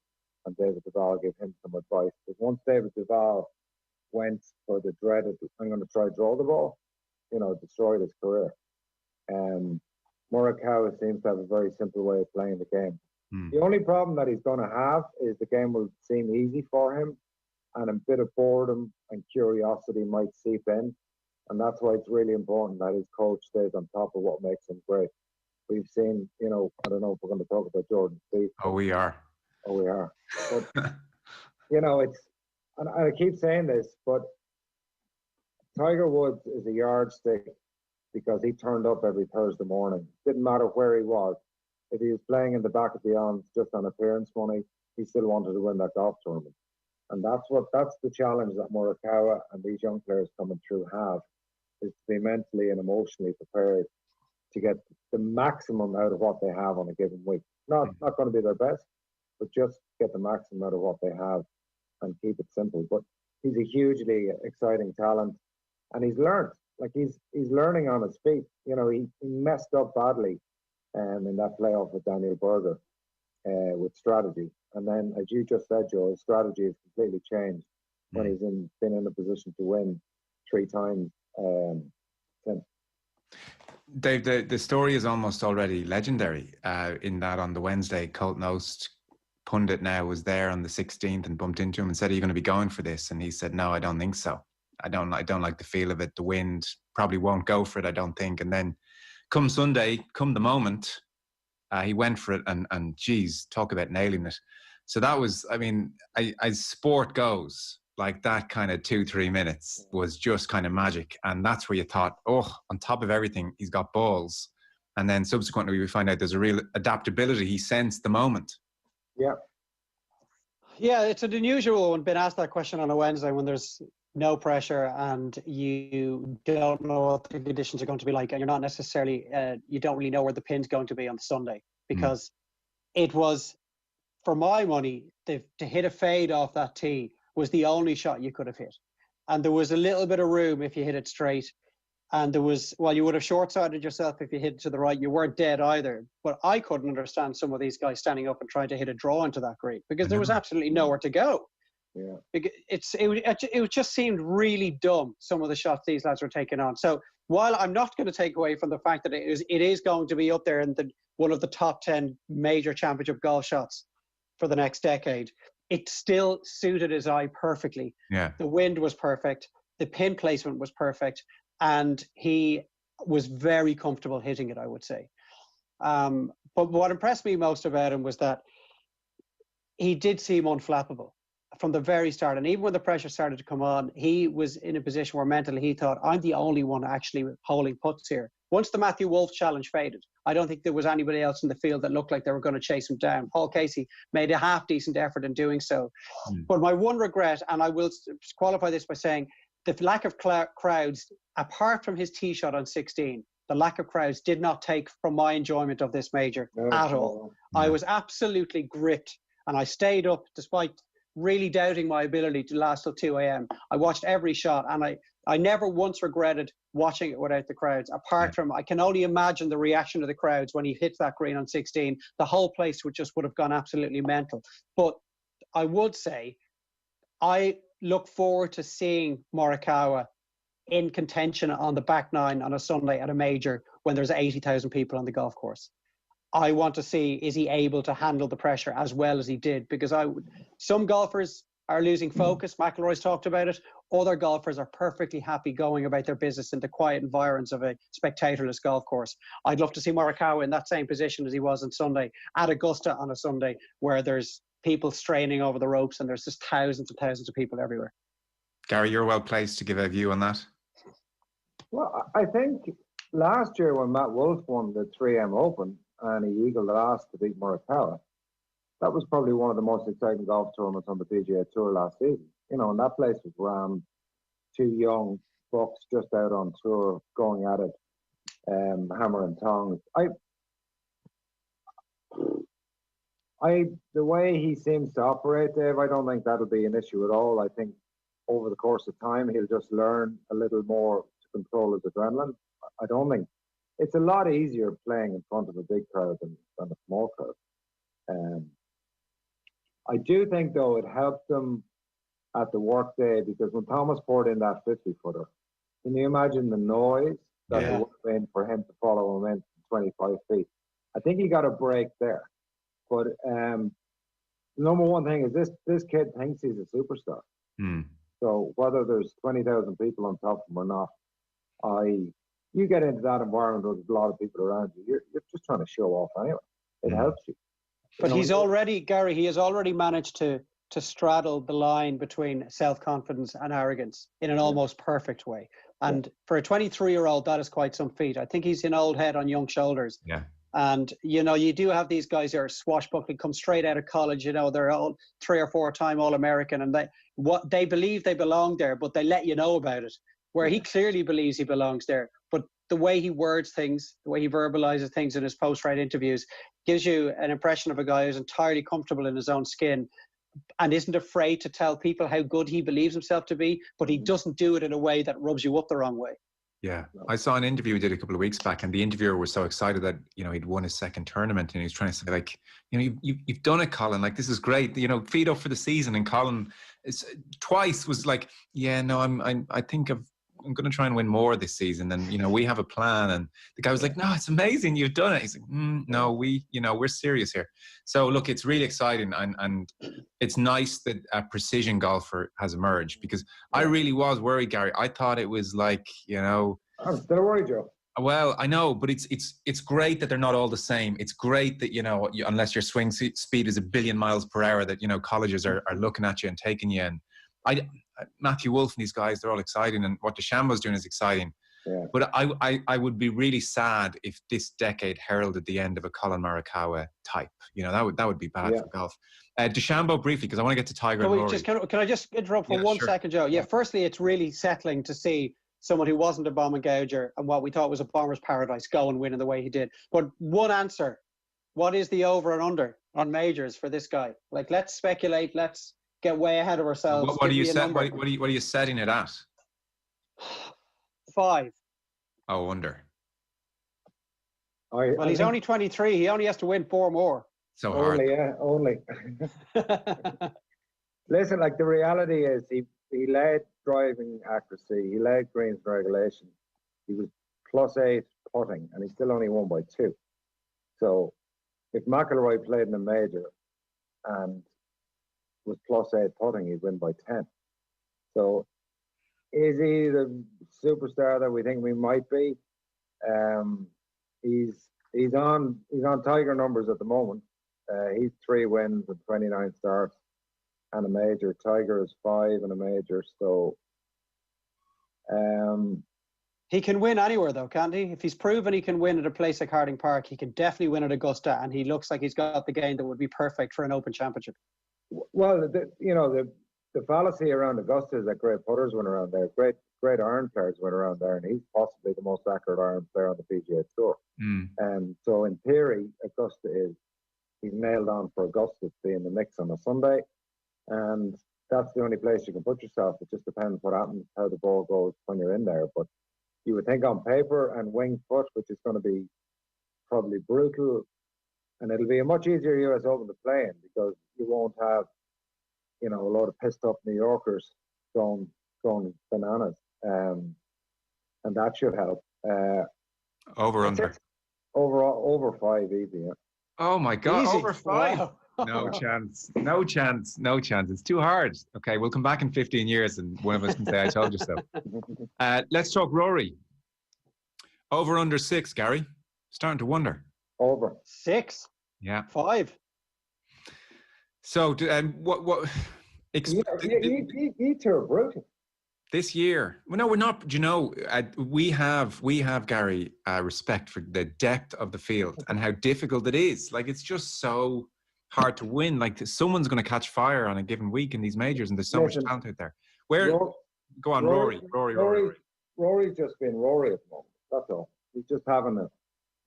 and David Duval give him some advice. Because once David Duval went for the dreaded, I'm going to try to draw the ball, destroyed his career. Morikawa seems to have a very simple way of playing the game. The only problem that he's going to have is the game will seem easy for him, and a bit of boredom and curiosity might seep in. And that's why it's really important that his coach stays on top of what makes him great. We've seen, I don't know if we're going to talk about Jordan Spieth. Oh, we are. But, and I keep saying this, but Tiger Woods is a yardstick because he turned up every Thursday morning. Didn't matter where he was. If he was playing in the back of the arms just on appearance money, he still wanted to win that golf tournament. And that's the challenge that Morikawa and these young players coming through have. is to be mentally and emotionally prepared to get the maximum out of what they have on a given week. Not going to be their best, but just get the maximum out of what they have and keep it simple. But he's a hugely exciting talent, and he's learned. Like he's learning on his feet. You know, he messed up badly in that playoff with Daniel Berger with strategy. And then, as you just said, Joe, his strategy has completely changed when he's been in a position to win 3 times since. Dave, the story is almost already legendary in that on the Wednesday, Colt Knost, pundit now, was there on the 16th and bumped into him and said, "Are you going to be going for this?" And he said, "No, I don't think so. I don't like the feel of it. The wind probably won't go for it, I don't think." And then come Sunday, come the moment, he went for it and geez, talk about nailing it. So that was, I mean, as sport goes, like that kind of 2-3 minutes was just kind of magic. And that's where you thought, oh, on top of everything, he's got balls. And then subsequently we find out there's a real adaptability. He sensed the moment. Yeah. Yeah, it's an unusual one. Been asked that question on a Wednesday when there's no pressure and you don't know what the conditions are going to be like, and you're not necessarily, you don't really know where the pin's going to be on Sunday, because it was, for my money, to hit a fade off that tee was the only shot you could have hit. And there was a little bit of room if you hit it straight. And there was, well, you would have short-sided yourself if you hit it to the right. You weren't dead either. But I couldn't understand some of these guys standing up and trying to hit a draw into that green, because there was absolutely nowhere to go. Yeah. It just seemed really dumb, some of the shots these lads were taking on. So while I'm not going to take away from the fact that it is going to be up there in one of the top 10 major championship golf shots for the next decade, it still suited his eye perfectly. Yeah. The wind was perfect. The pin placement was perfect. And he was very comfortable hitting it, I would say. But what impressed me most about him was that he did seem unflappable from the very start. And even when the pressure started to come on, he was in a position where mentally he thought, I'm the only one actually holding putts here. Once the Matthew Wolff challenge faded, I don't think there was anybody else in the field that looked like they were going to chase him down. Paul Casey made a half-decent effort in doing so. But my one regret, and I will qualify this by saying, the lack of crowds, apart from his tee shot on 16, the lack of crowds did not take from my enjoyment of this major at all. No. I was absolutely gripped, and I stayed up despite really doubting my ability to last till 2 a.m. I watched every shot, and I never once regretted watching it without the crowds, apart from, I can only imagine the reaction of the crowds when he hits that green on 16. The whole place would have gone absolutely mental. But I would say, I look forward to seeing Morikawa in contention on the back nine on a Sunday at a major when there's 80,000 people on the golf course. I want to see, is he able to handle the pressure as well as he did? Because some golfers are losing focus. McIlroy's talked about it. Other golfers are perfectly happy going about their business in the quiet environs of a spectatorless golf course. I'd love to see Morikawa in that same position as he was on Sunday at Augusta on a Sunday, where there's people straining over the ropes and there's just thousands and thousands of people everywhere. Gary, you're well placed to give a view on that. Well, I think last year when Matt Wolff won the 3M Open and he eagled the last to beat Morikawa, that was probably one of the most exciting golf tournaments on the PGA Tour last season. You know, and that place was rammed. 2 young bucks just out on tour, going at it, hammer and tongs. The way he seems to operate, Dave, I don't think that'll be an issue at all. I think over the course of time, he'll just learn a little more to control his adrenaline. I don't think it's a lot easier playing in front of a big crowd than a small crowd. I do think, though, it helped him at the work day, because when Thomas poured in that 50-footer, can you imagine the noise that it would have been for him to follow him in 25 feet? I think he got a break there. But the number one thing is this kid thinks he's a superstar. So whether there's 20,000 people on top of him or not, you get into that environment with a lot of people around you, you're just trying to show off anyway. It helps you. But he's already, Gary, he has already managed to straddle the line between self-confidence and arrogance in an almost perfect way. And for a 23-year-old, that is quite some feat. I think he's an old head on young shoulders. Yeah. And, you know, you do have these guys who are swashbuckling, come straight out of college, you know, they're all 3 or 4 time All-American, and they believe they belong there, but they let you know about it. where he clearly believes he belongs there. But the way he words things, the way he verbalizes things in his post-fight interviews, gives you an impression of a guy who's entirely comfortable in his own skin and isn't afraid to tell people how good he believes himself to be, but he doesn't do it in a way that rubs you up the wrong way. Yeah, I saw an interview we did a couple of weeks back, and the interviewer was so excited that, you know, he'd won his second tournament, and he was trying to say, like, you know, you've done it, Colin. Like, this is great. You know, feed up for the season. And Colin twice was like, yeah, no, I think I'm going to try and win more this season, and, you know, we have a plan. And the guy was like, no, it's amazing, you've done it. He's like, no, we're serious here. So look, it's really exciting, and it's nice that a precision golfer has emerged, because I really was worried, Gary. I thought it was like, you know, I'm still worried, Joe. well, I know, but it's great that they're not all the same. It's great that, you know, unless your swing speed is 1 billion miles per hour, that, you know, colleges are looking at you and taking you. And Matthew Wolff and these guys, they're all exciting, and what DeChambeau's doing is exciting. Yeah. But I would be really sad if this decade heralded the end of a Colin Morikawa type. You know, that would be bad for golf. DeChambeau, briefly, because I want to get to Tiger and Rory. Can I just interrupt for 1 second, Joe? Yeah, firstly, it's really settling to see someone who wasn't a bomb and gouger and what we thought was a bomber's paradise go and win in the way he did. But one answer: what is the over and under on majors for this guy? Like, let's speculate. Let's get way ahead of ourselves. What are you setting it at? 5. Oh, under. Well, he's only 23. He only has to win 4 more. So hard. Only. Listen, like, the reality is he led driving accuracy. He led greens regulation. He was +8 putting, and he still only won by 2. So if McIlroy played in a major and was +8 putting, he'd win by 10. So is he the superstar that we think we might be? He's on Tiger numbers at the moment. He's 3 wins and 29 starts and a major. Tiger is 5 and a major. So he can win anywhere, though, can't he? If he's proven he can win at a place like Harding Park, he can definitely win at Augusta, and he looks like he's got the game that would be perfect for an Open Championship. Well, the fallacy around Augusta is that great putters went around there, great iron players went around there, and he's possibly the most accurate iron player on the PGA Tour. So in theory, he's nailed on for Augusta to be in the mix on a Sunday, and that's the only place you can put yourself. It just depends what happens, how the ball goes when you're in there. But you would think on paper and wing foot, which is going to be probably brutal, and it'll be a much easier US Open to play in, because you won't have, you know, a lot of pissed up New Yorkers going bananas, and that should help. Over under. Over 5 easy. Yeah. Oh my God! Easy. Over 5. Wow. No chance. No chance. No chance. It's too hard. Okay, we'll come back in 15 years, and one of us can say, "I told you so." Let's talk Rory. Over under 6, Gary. Starting to wonder. Over 6. Yeah. 5. So, what? You two are brutal. This year, well, no, we're not. You know, we have Gary, respect for the depth of the field and how difficult it is. Like, it's just so hard to win. Like, someone's going to catch fire on a given week in these majors, and there's so much talent out there. Go on, Rory. Rory's just been Rory at the moment. That's all. He's just having a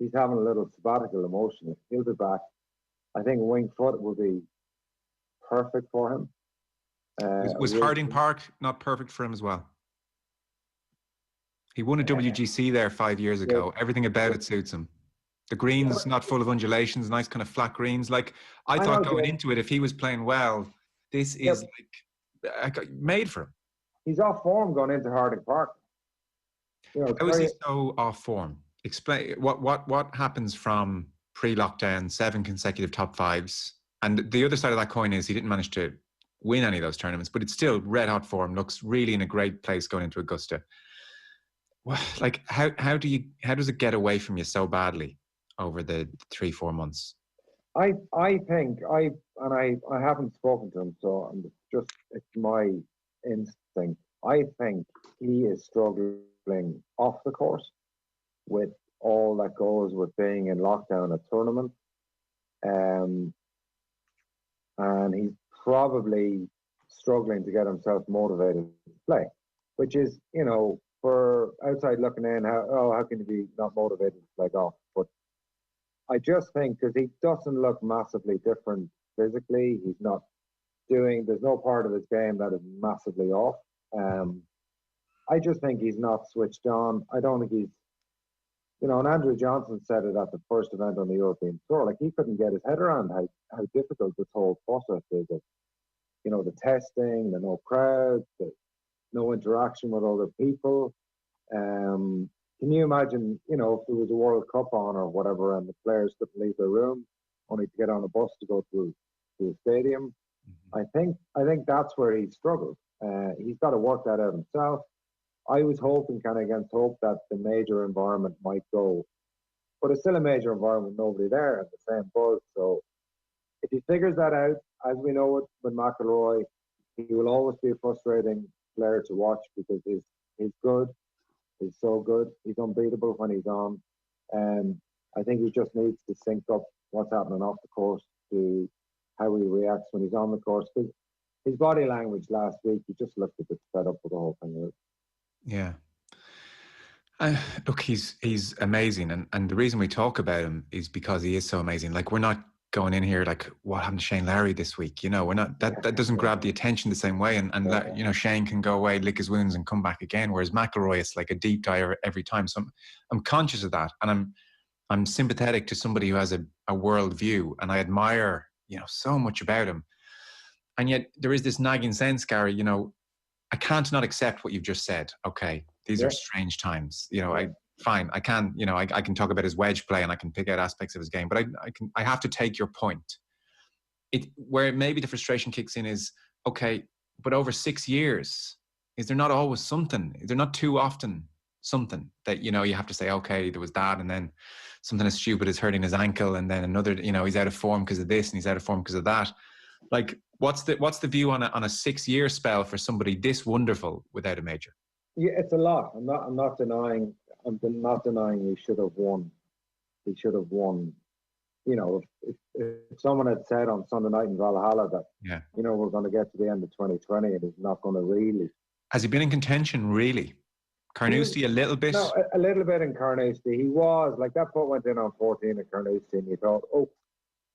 little sabbatical emotion. He'll be back. I think wing foot will be perfect for him. Was Harding Park not perfect for him as well? He won a WGC there 5 years ago. Everything about it suits him. The greens not full of undulations, nice kind of flat greens. Like, I thought going into it, if he was playing well, this is like made for him. He's off form going into Harding Park. You know, how is he so off form? Explain what happens from pre-lockdown, 7 consecutive top 5s, and the other side of that coin is he didn't manage to win any of those tournaments, but it's still red hot form. Looks really in a great place going into Augusta. Well, like, how does it get away from you so badly over the 3-4 months? I think I haven't spoken to him, so it's my instinct. I think he is struggling off the course with all that goes with being in lockdown at tournament, and he's probably struggling to get himself motivated to play, which is, you know, for outside looking in, how can you be not motivated like off? But I just think because he doesn't look massively different physically, he's not doing. There's no part of his game that is massively off. I just think he's not switched on. I don't think he's, and Andrew Johnson said it at the first event on the European Tour. Like he couldn't get his head around how difficult this whole process is of, the testing, the no crowds, the no interaction with other people. Can you imagine, if there was a World Cup on or whatever, and the players couldn't leave their room, only to get on a bus to go to a stadium? Mm-hmm. I think that's where he struggled. He's got to work that out himself. I was hoping, kind of against hope, that the major environment might go, but it's still a major environment, nobody there, and the same buzz. So if he figures that out, as we know it with McIlroy, he will always be a frustrating player to watch because he's good. He's so good. He's unbeatable when he's on. And I think he just needs to sync up what's happening off the course to how he reacts when he's on the course. Because his body language last week, he just looked a bit fed up with the whole thing. Yeah. Look, he's amazing. And the reason we talk about him is because he is so amazing. Like, we're not going in here like, what happened to Shane Lowry this week? We're not, that doesn't grab the attention the same way. And Shane can go away, lick his wounds and come back again. Whereas McIlroy, it's like a deep dive every time. So I'm conscious of that. And I'm sympathetic to somebody who has a world view, and I admire, so much about him. And yet there is this nagging sense, Gary, I can't not accept what you've just said. Okay, these are strange times. I can talk about his wedge play and I can pick out aspects of his game, but I have to take your point. Where maybe the frustration kicks in is, okay, but over 6 years, is there not always something? Is there not too often something that, you have to say, okay, there was that, and then something as stupid as hurting his ankle, and then another, he's out of form because of this and he's out of form because of that. Like, what's the view on a 6-year spell for somebody this wonderful without a major? Yeah, it's a lot. I'm not denying he should have won. He should have won. If someone had said on Sunday night in Valhalla that, we're going to get to the end of 2020 and he's not going to really. Has he been in contention, really? Carnoustie a little bit? No, a little bit in Carnoustie. He was. Like, that putt went in on 14 at Carnoustie, and you thought,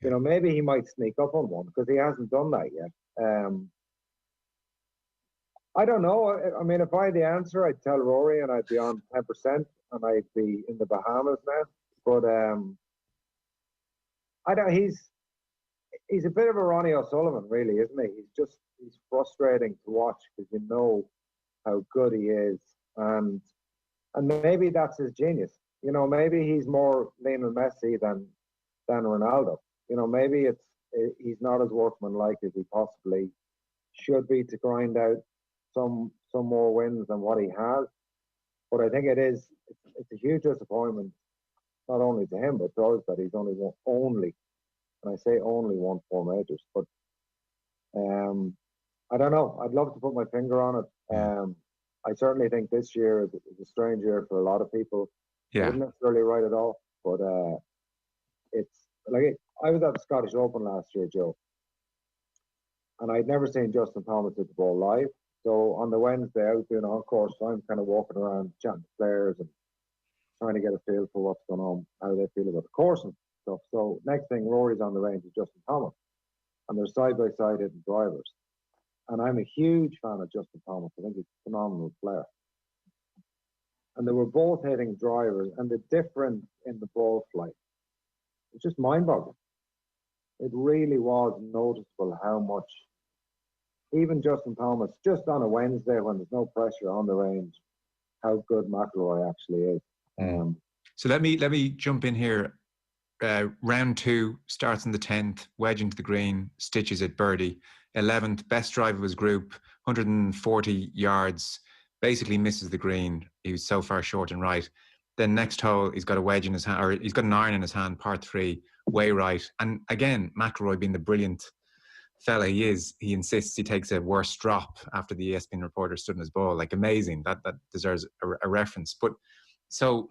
maybe he might sneak up on one, because he hasn't done that yet. I don't know. I mean, if I had the answer, I'd tell Rory and I'd be on 10% and I'd be in the Bahamas now. But he's a bit of a Ronnie O'Sullivan, really, isn't he? He's frustrating to watch because you know how good he is. And maybe that's his genius. Maybe he's more Lionel Messi than Ronaldo. Maybe he's not as workmanlike as he possibly should be to grind out some more wins than what he has. But I think it's a huge disappointment, not only to him, but to us, that he's only and I say only won 4 majors. But I don't know. I'd love to put my finger on it. I certainly think this year is a strange year for a lot of people. Yeah. I wouldn't necessarily right at all, but it's like, I was at the Scottish Open last year, Joe, and I'd never seen Justin Thomas hit the ball live. So on the Wednesday, I was doing on-course, so I'm kind of walking around chatting to players and trying to get a feel for what's going on, how they feel about the course and stuff. So next thing, Rory's on the range with Justin Thomas, and they're side-by-side hitting drivers. And I'm a huge fan of Justin Thomas. I think he's a phenomenal player. And they were both hitting drivers, and the difference in the ball flight, it's just mind-boggling. It really was noticeable how much, even Justin Thomas, just on a Wednesday when there's no pressure on the range, how good McIlroy actually is. So let me jump in here. Round 2 starts on the 10th, wedge into the green, stitches it birdie. 11th, best drive of his group, 140 yards, basically misses the green. He was so far short and right. Then next hole, he's got a wedge in his hand, or he's got an iron in his hand, par 3, way right. And again, McIlroy, being the brilliant fella he is, he insists he takes a worse drop after the ESPN reporter stood in his ball. Like, amazing. That deserves a reference. But so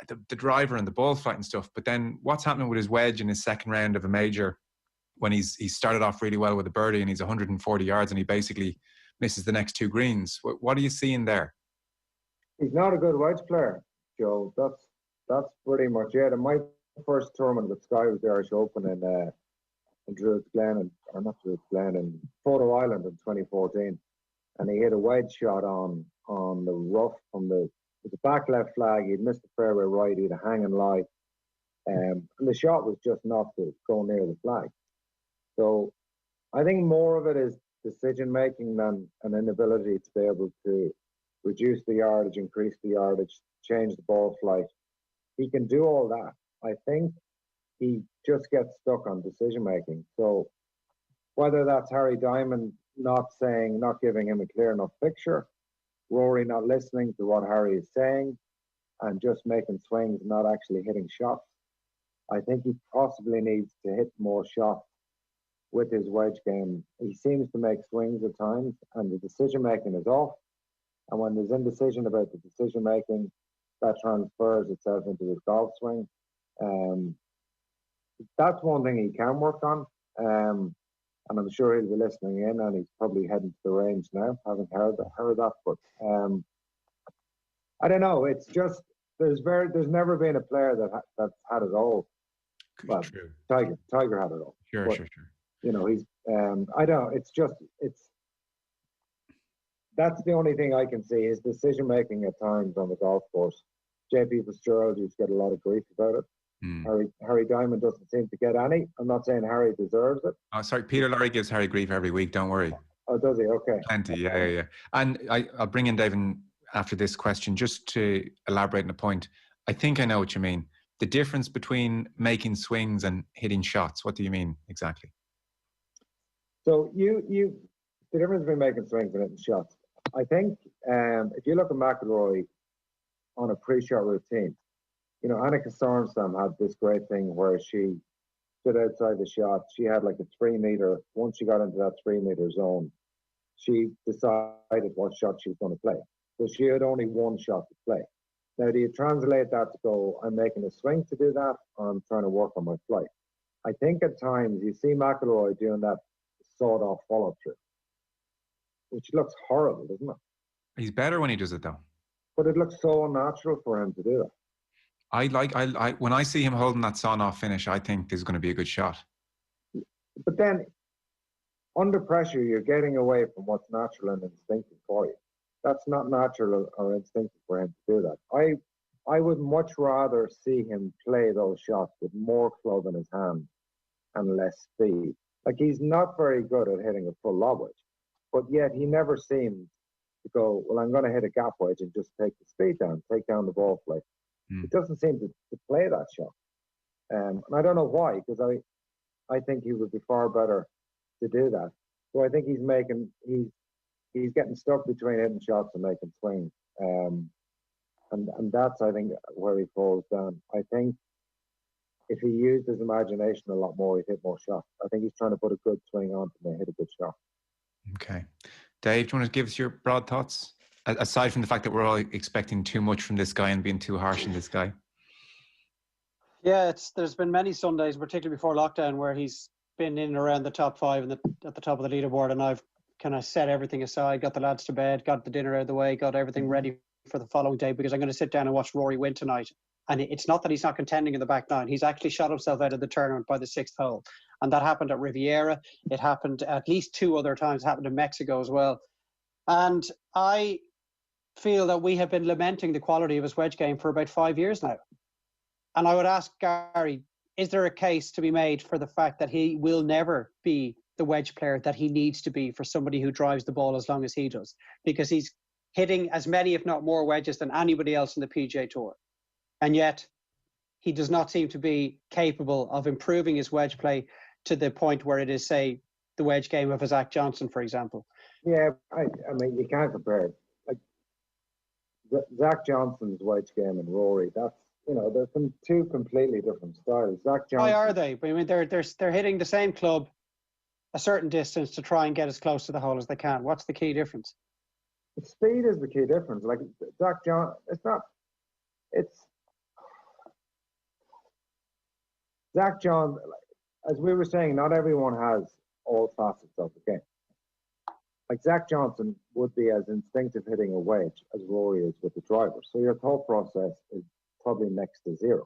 the driver and the ball flight and stuff. But then what's happening with his wedge in his second round of a major, when he started off really well with a birdie and he's 140 yards and he basically misses the next 2 greens? What are you seeing there? He's not a good wedge player, Joe. That's pretty much it. And my first tournament with Sky was the Irish Open in Druids Glen, or not Druids Glen, in Photo Island in 2014. And he hit a wedge shot on the rough from the back left flag. He'd missed the fairway right. He had a hanging lie. And the shot was just not to go near the flag. So I think more of it is decision making than an inability to be able to reduce the yardage, increase the yardage, change the ball flight. He can do all that. I think he just gets stuck on decision making. So whether that's Harry Diamond not giving him a clear enough picture, Rory not listening to what Harry is saying, and just making swings, not actually hitting shots. I think he possibly needs to hit more shots with his wedge game. He seems to make swings at times, and the decision making is off. And when there's indecision about the decision making, that transfers itself into his golf swing. That's one thing he can work on. And I'm sure he'll be listening in, and he's probably heading to the range now. Haven't heard that, but I don't know. It's just there's never been a player that's had it all. Well, True. Tiger had it all. Sure. You know, he's I don't know. That's the only thing I can see is decision making at times on the golf course. JP Fitzgerald used to get a lot of grief about it. Harry Diamond doesn't seem to get any. I'm not saying Harry deserves it. Oh, sorry, Peter Lorre gives Harry grief every week. Don't worry. Oh, does he? Okay. Plenty, yeah. And I'll bring in David after this question just to elaborate on the point. I think I know what you mean. The difference between making swings and hitting shots. What do you mean exactly? So the difference between making swings and hitting shots. I think if you look at McIlroy on a pre-shot routine, you know, Annika Sorenstam had this great thing where she stood outside the shot. She had like a 3 meter. Once she got into that 3 meter zone, she decided what shot she was going to play. So she had only one shot to play. Now, do you translate that to go, I'm making a swing to do that, or I'm trying to work on my flight? I think at times you see McIlroy doing that sawed-off follow-through, which looks horrible, doesn't it? He's better when he does it, though. But it looks so unnatural for him to do that. I when I see him holding that sawn-off finish, I think this is going to be a good shot. But then, under pressure, you're getting away from what's natural and instinctive for you. That's not natural or instinctive for him to do that. I would much rather see him play those shots with more club in his hand and less speed. Like, he's not very good at hitting a full lob wedge, but yet he never seems to go, well, I'm going to hit a gap wedge and just take the speed down, take down the ball flight. He doesn't seem to play that shot. And I don't know why, because I think he would be far better to do that. So I think he's getting stuck between hitting shots and making swings. And that's, I think, where he falls down. I think if he used his imagination a lot more, he'd hit more shots. I think he's trying to put a good swing on to hit a good shot. Okay. Dave, do you want to give us your broad thoughts? Aside from the fact that we're all expecting too much from this guy and being too harsh on this guy. Yeah, there's been many Sundays, particularly before lockdown, where he's been in and around the top 5 and at the top of the leaderboard, and I've kind of set everything aside, got the lads to bed, got the dinner out of the way, got everything ready for the following day, because I'm going to sit down and watch Rory win tonight. And it's not that he's not contending in the back nine. He's actually shot himself out of the tournament by the 6th hole. And that happened at Riviera. It happened at least 2 other times. It happened in Mexico as well. And I feel that we have been lamenting the quality of his wedge game for about 5 years now. And I would ask Gary, is there a case to be made for the fact that he will never be the wedge player that he needs to be for somebody who drives the ball as long as he does? Because he's hitting as many, if not more, wedges than anybody else in the PGA Tour. And yet he does not seem to be capable of improving his wedge play to the point where it is, say, the wedge game of a Zach Johnson, for example. Yeah, I mean, you can't compare it. Like, Zach Johnson's wedge game and Rory, that's, you know, they're from 2 completely different styles. Zach Johnson. Why are they? I mean, they're hitting the same club a certain distance to try and get as close to the hole as they can. What's the key difference? Speed is the key difference. Like, Zach Johnson, Zach Johnson, as we were saying, not everyone has all facets of the game. like Zach Johnson would be as instinctive hitting a wedge as Rory is with the driver. So your thought process is probably next to zero.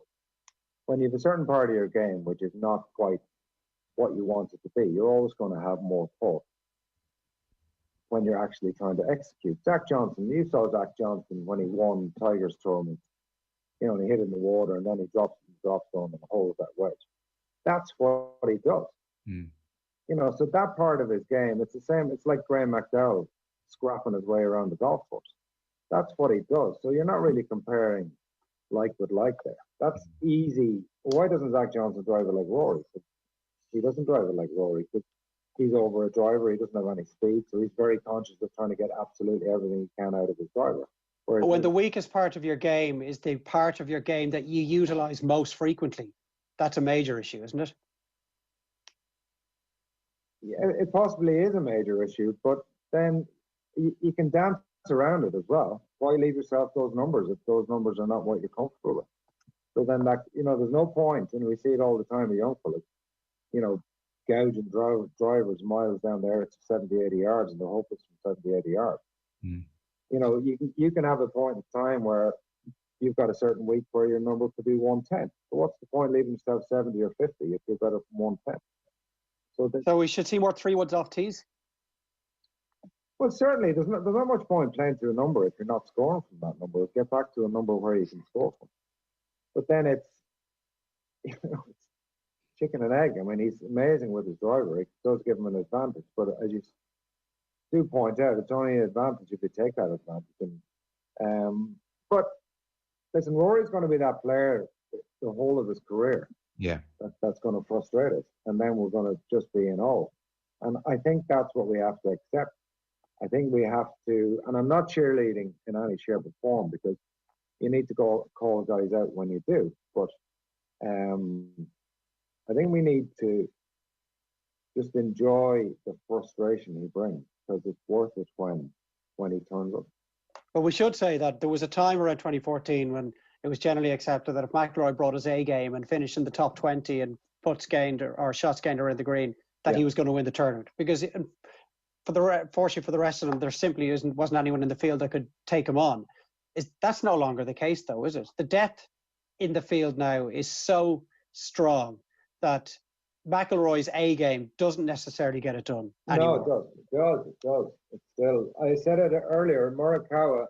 When you have a certain part of your game which is not quite what you want it to be, you're always going to have more thought when you're actually trying to execute. Zach Johnson, you saw Zach Johnson when he won Tiger's tournament. You know, and he hit in the water and then he drops on the hole of that wedge. That's what he does. Mm. You know, so that part of his game, it's the same. It's like Graham McDowell scrapping his way around the golf course. That's what he does. So you're not really comparing like with like there. That's easy. Why doesn't Zach Johnson drive it like Rory? He doesn't drive it like Rory because he's over a driver. He doesn't have any speed, so he's very conscious of trying to get absolutely everything he can out of his driver. But when the weakest part of your game is the part of your game that you utilize most frequently, that's a major issue, isn't it? Yeah, it possibly is a major issue, but then you can dance around it as well. Why leave yourself those numbers if those numbers are not what you're comfortable with? So then, like, you know, there's no point, and we see it all the time with young fellas, you know, gouging drivers miles down there to 70, 80 yards, and they're hopeless from 70, 80 yards. Mm. You know, you can have a point in time where you've got a certain week where your number could be 110. So what's the point leaving yourself 70 or 50 if you're better from 110? So we should see more 3-woods off tees? Well, certainly, there's not much point playing to a number if you're not scoring from that number. Get back to a number where you can score from. But then it's, you know, it's chicken and egg. I mean, he's amazing with his driver. It does give him an advantage. But as you do point out, it's only an advantage if you take that advantage. And, but listen, Rory's going to be that player the whole of his career. Yeah. That's going to frustrate us. And then we're going to just be in awe. And I think that's what we have to accept. I think we have to, and I'm not cheerleading in any shape or form because you need to go call guys out when you do. But I think we need to just enjoy the frustration he brings because it's worth it when he turns up. But we should say that there was a time around 2014 when it was generally accepted that if McIlroy brought his A game and finished in the top 20 and putts gained or shots gained around the green, that he was going to win the tournament. Because fortunately for the rest of them, there simply wasn't anyone in the field that could take him on. That's no longer the case, though, is it? The depth in the field now is so strong that McIlroy's A game doesn't necessarily get it done anymore. No, it does. It's still, I said it earlier, Morikawa,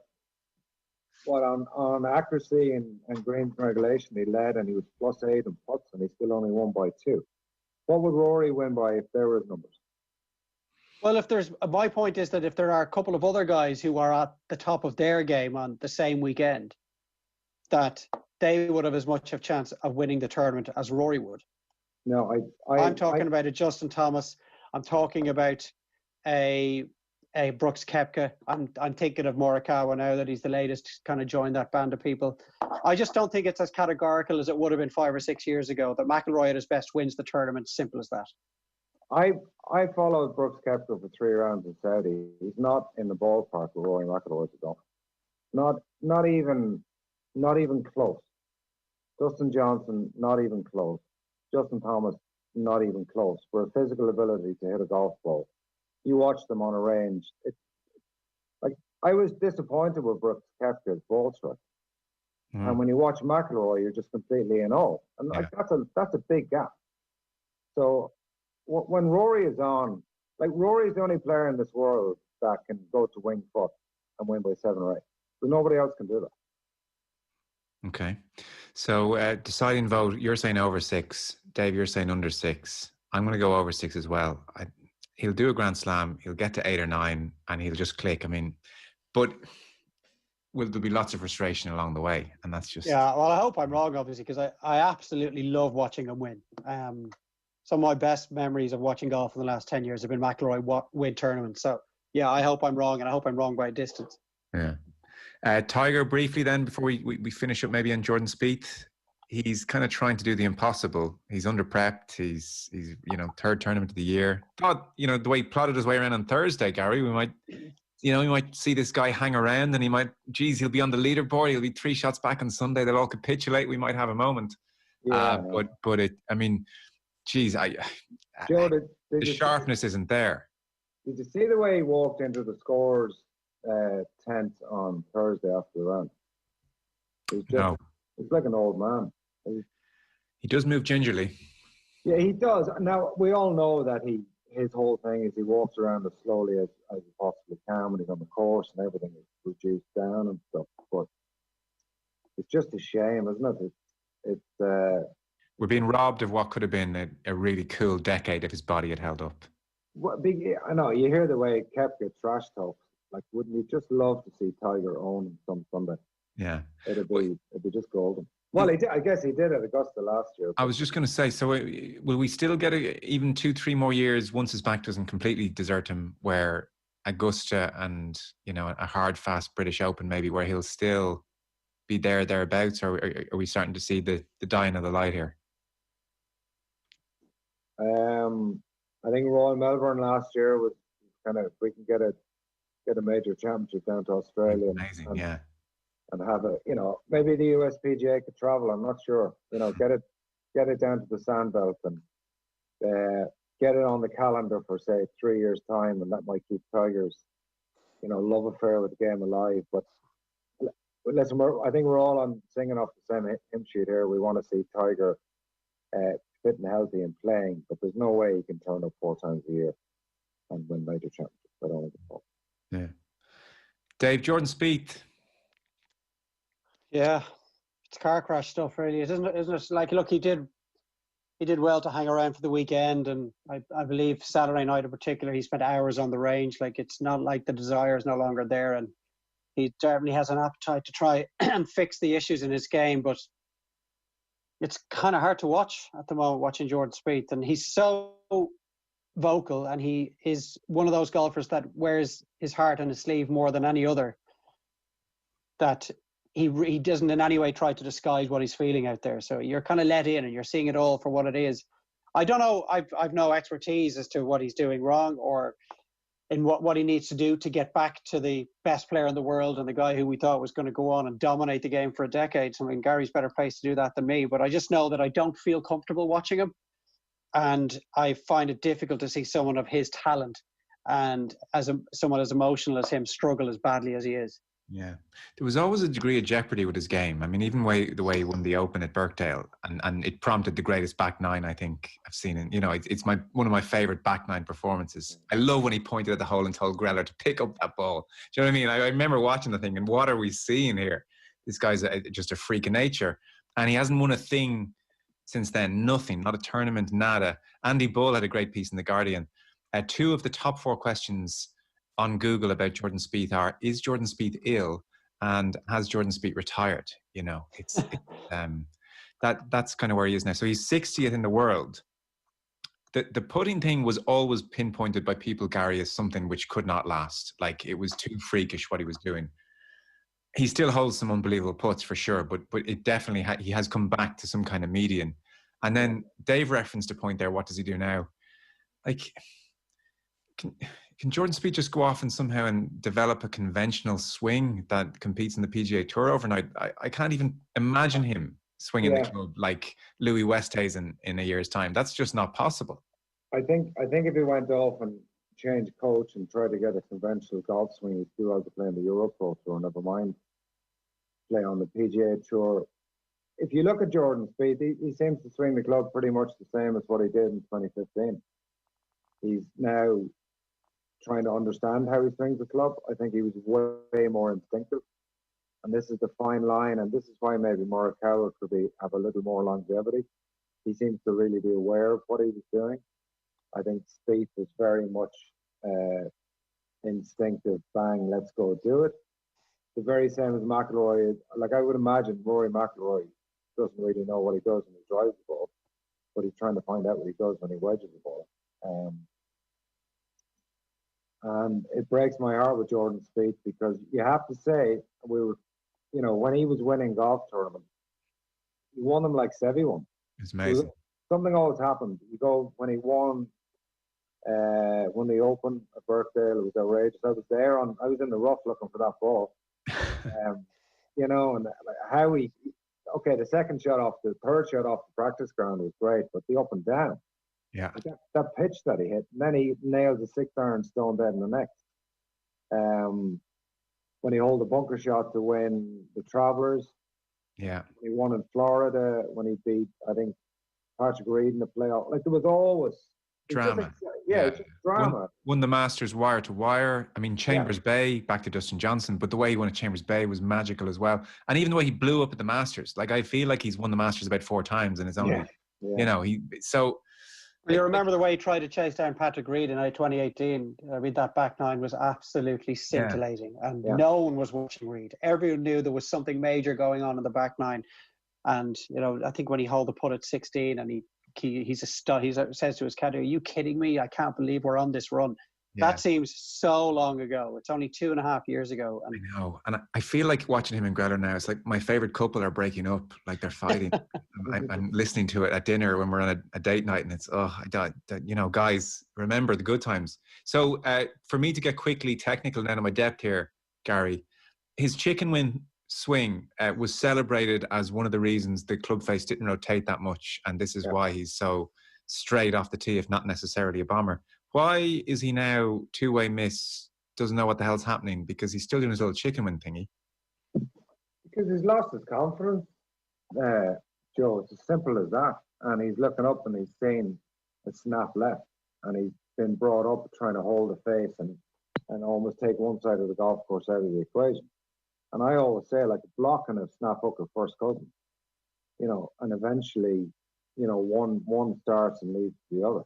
on accuracy and greens regulation, he led and he was +8 in putts and he still only won by 2. What would Rory win by if there were numbers? Well, my point is that if there are a couple of other guys who are at the top of their game on the same weekend, that they would have as much of a chance of winning the tournament as Rory would. No, I'm talking about a Justin Thomas. I'm talking about a Brooks Koepka. I'm thinking of Morikawa now that he's the latest kind of joined that band of people. I just don't think it's as categorical as it would have been 5 or 6 years ago that McIlroy at his best wins the tournament. Simple as that. I followed Brooks Koepka for 3 rounds in Saudi. He's not in the ballpark with Rory Mcilroy to go. Not even close. Dustin Johnson, not even close. Justin Thomas, not even close. For a physical ability to hit a golf ball, you watch them on a range. It's like I was disappointed with Brooks Koepka's ball strike, and when you watch McIlroy, you're just completely in awe. And like that's a big gap. So when Rory is on, like Rory is the only player in this world that can go to wing foot and win by 7 or 8. So nobody else can do that. Okay. So deciding vote, you're saying over 6. Dave, you're saying under 6. I'm going to go over 6 as well. He'll do a Grand Slam. He'll get to 8 or 9 and he'll just click. I mean, but there'll be lots of frustration along the way. And that's just... Yeah, well, I hope I'm wrong, obviously, because I absolutely love watching him win. Some of my best memories of watching golf in the last 10 years have been McIlroy win tournaments. So, yeah, I hope I'm wrong, and I hope I'm wrong by a distance. Yeah. Tiger, briefly then, before we finish up maybe on Jordan Spieth, he's kind of trying to do the impossible. He's under-prepped. He's third tournament of the year. Thought, the way he plotted his way around on Thursday, Gary, we might see this guy hang around and he'll be on the leaderboard. He'll be 3 shots back on Sunday. They'll all capitulate. We might have a moment. Yeah, the sharpness isn't there. Did you see the way he walked into the scores tent on Thursday after the round? No. He's like an old man. He does move gingerly. Yeah, he does. Now, we all know that his whole thing is he walks around as slowly as he possibly can when he's on the course and everything is reduced down and stuff. But it's just a shame, isn't it? It's we're being robbed of what could have been a really cool decade if his body had held up. I know, you hear the way Koepka trash talks. Like, wouldn't you just love to see Tiger own him some Sunday? Yeah. It'd be just golden. Well, he did, I guess he did at Augusta last year. I was just going to say, so will we still get even 2-3 more years once his back doesn't completely desert him, where Augusta and, you know, a hard, fast British Open maybe, where he'll still be thereabouts, or are we starting to see the dying of the light here? I think Roy Melbourne last year was kind of, if we can get a major championship down to Australia. Amazing, and have a, you know, maybe the US PGA could travel. I'm not sure. You know, get it down to the Sandbelt and get it on the calendar for say 3 years' time, and that might keep Tiger's, you know, love affair with the game alive. But listen, I think we're all on singing off the same hymn sheet here. We want to see Tiger fit and healthy and playing, but there's no way he can turn up 4 times a year and win major championships. I don't think so. Yeah. Dave, Jordan Spieth. Yeah, it's car crash stuff, really, isn't it? Like, look, he did well to hang around for the weekend, and I believe Saturday night in particular, he spent hours on the range. Like, it's not like the desire is no longer there, and he certainly has an appetite to try and fix the issues in his game, but it's kind of hard to watch at the moment, watching Jordan Spieth, and he's so vocal, and he is one of those golfers that wears his heart on his sleeve more than any other, that he doesn't in any way try to disguise what he's feeling out there. So you're kind of let in and you're seeing it all for what it is. I don't know. I've no expertise as to what he's doing wrong or in what he needs to do to get back to the best player in the world and the guy who we thought was going to go on and dominate the game for a decade. I mean, Gary's better placed to do that than me, but I just know that I don't feel comfortable watching him. And I find it difficult to see someone of his talent and someone as emotional as him struggle as badly as he is. Yeah, there was always a degree of jeopardy with his game. I mean, even the way he won the Open at Birkdale, and it prompted the greatest back nine I think I've seen. And you know, it's one of my favorite back nine performances. I love when he pointed at the hole and told Greller to pick up that ball. Do you know what I mean? I remember watching the thing, and what are we seeing here? This guy's just a freak of nature, and he hasn't won a thing since then. Nothing, not a tournament, nada. Andy Bull had a great piece in The Guardian. 2 of the top 4 questions on Google about Jordan Spieth are: is Jordan Spieth ill, and has Jordan Spieth retired? You know, that's kind of where he is now. So he's 60th in the world. The putting thing was always pinpointed by people, Gary, as something which could not last. Like, it was too freakish what he was doing. He still holds some unbelievable putts for sure, but it definitely he has come back to some kind of median. And then Dave referenced a point there. What does he do now? Like, can Jordan Spieth just go off and somehow and develop a conventional swing that competes in the PGA Tour overnight? I can't even imagine him swinging the club like Louis Westhuizen in a year's time. That's just not possible. I think if he went off and changed coach and tried to get a conventional golf swing, he'd still have to play in the Euro Pro Tour, never mind play on the PGA Tour. If you look at Jordan Spieth, he seems to swing the club pretty much the same as what he did in 2015. He's now trying to understand how he swings the club. I think he was way more instinctive, and this is the fine line, and this is why maybe Major-kawa could have a little more longevity. He seems to really be aware of what he was doing. I think Spieth was very much instinctive, bang, let's go do it. The very same as McIlroy. Like, I would imagine Rory Mcilroy doesn't really know what he does when he drives the ball, but he's trying to find out what he does when he wedges the ball. And it breaks my heart with Jordan Spieth, because you have to say, when he was winning golf tournaments, he won them like Seve won. It's amazing. Something always happened. You go, when he won the Open at Birkdale, it was outrageous. I was in the rough looking for that ball. And how the second shot off, the third shot off the practice ground was great, but the up and down, Yeah. Like that pitch that he hit, and then he nails the 6-iron stone dead in the next. When he held the bunker shot to win the Travelers. Yeah. He won in Florida when he beat, I think, Patrick Reed in the playoff. Like there was always Drama. It's just drama. Won the Masters wire to wire. I mean, Chambers Bay, back to Dustin Johnson, but the way he won at Chambers Bay was magical as well. And even the way he blew up at the Masters. Like, I feel like he's won the Masters about 4 times, and it's only, you know, Well, you remember the way he tried to chase down Patrick Reed in 2018? I mean, that back nine was absolutely scintillating, and no one was watching Reed. Everyone knew there was something major going on in the back nine. And, you know, I think when he held the putt at 16 and he's a stud, he says to his caddy, "Are you kidding me? I can't believe we're on this run." That seems so long ago. It's only 2.5 years ago. And I know. And I feel like watching him and Greta now, it's like my favorite couple are breaking up, like they're fighting. I'm listening to it at dinner when we're on a date night, and it's, you know, guys, remember the good times. So for me to get quickly technical now on my depth here, Gary, his chicken wing swing was celebrated as one of the reasons the club face didn't rotate that much. And this is why he's so straight off the tee, if not necessarily a bomber. Why is he now two-way miss, doesn't know what the hell's happening? Because he's still doing his little chicken wing thingy. Because he's lost his confidence, Joe. It's as simple as that. And he's looking up and he's seeing a snap left. And he's been brought up trying to hold the face and almost take one side of the golf course out of the equation. And I always say, like, a block and a snap hook are first cousins. You know, and eventually, you know, one starts and leads to the other.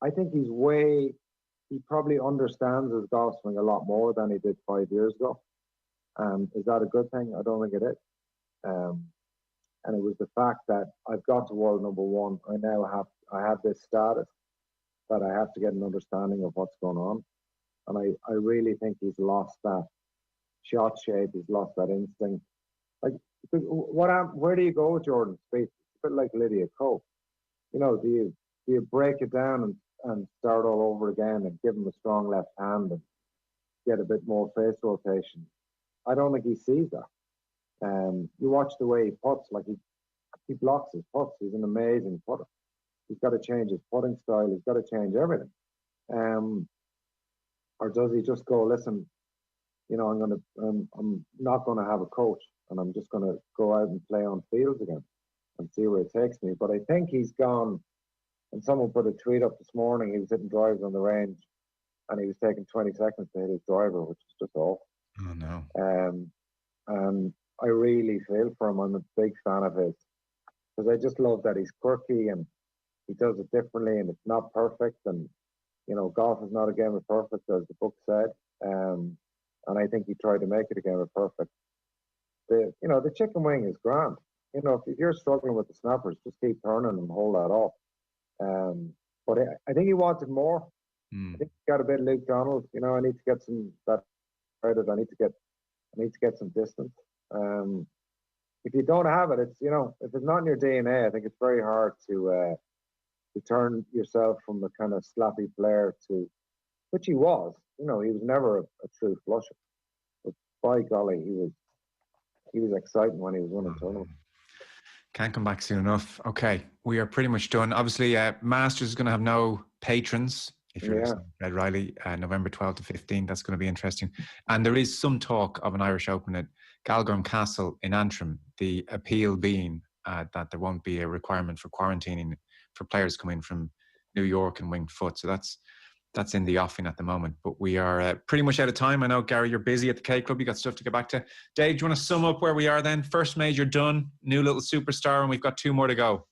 I think he probably understands his golf swing a lot more than he did 5 years ago. Is that a good thing? I don't think it is. And it was the fact that I've got to world number one. I have this status that I have to get an understanding of what's going on. And I really think he's lost that shot shape. He's lost that instinct. Like, where do you go with Jordan Spieth? It's a bit like Lydia Ko. You know, do you break it down and start all over again and give him a strong left hand and get a bit more face rotation? I don't think he sees that. You watch the way he puts, like he blocks his putts. He's an amazing putter. He's got to change his putting style. He's got to change everything. Or does he just go, listen, you know, I'm not going to have a coach and I'm just going to go out and play on fields again and see where it takes me. But I think he's gone, and someone put a tweet up this morning, he was hitting drives on the range and he was taking 20 seconds to hit his driver, which is just awful. Oh, no. And I really feel for him. I'm a big fan of his because I just love that he's quirky and he does it differently and it's not perfect. And, you know, golf is not a game of perfect, as the book said. And I think he tried to make it a game of perfect. The chicken wing is grand. You know, if you're struggling with the snappers, just keep turning and hold that off. But I think he wanted more. I think he got a bit of Luke Donald. You know, I need to get some that credit. I need to get some distance. If you don't have it, it's, you know, if it's not in your DNA, I think it's very hard to turn yourself from the kind of slappy player to, which he was. You know, he was never a true flusher. But by golly, he was exciting when he was winning tournaments. Can't come back soon enough. Okay, we are pretty much done. Obviously, Masters is going to have no patrons. If you're listening, Red Riley, November 12th to 15th, that's going to be interesting. And there is some talk of an Irish Open at Galgorm Castle in Antrim, the appeal being that there won't be a requirement for quarantining for players coming from New York and winged foot. So that's in the offing at the moment. But we are pretty much out of time. I know, Gary, you're busy at the K Club. You got stuff to get back to. Dave, do you want to sum up where we are then? First major done, new little superstar, and we've got 2 more to go.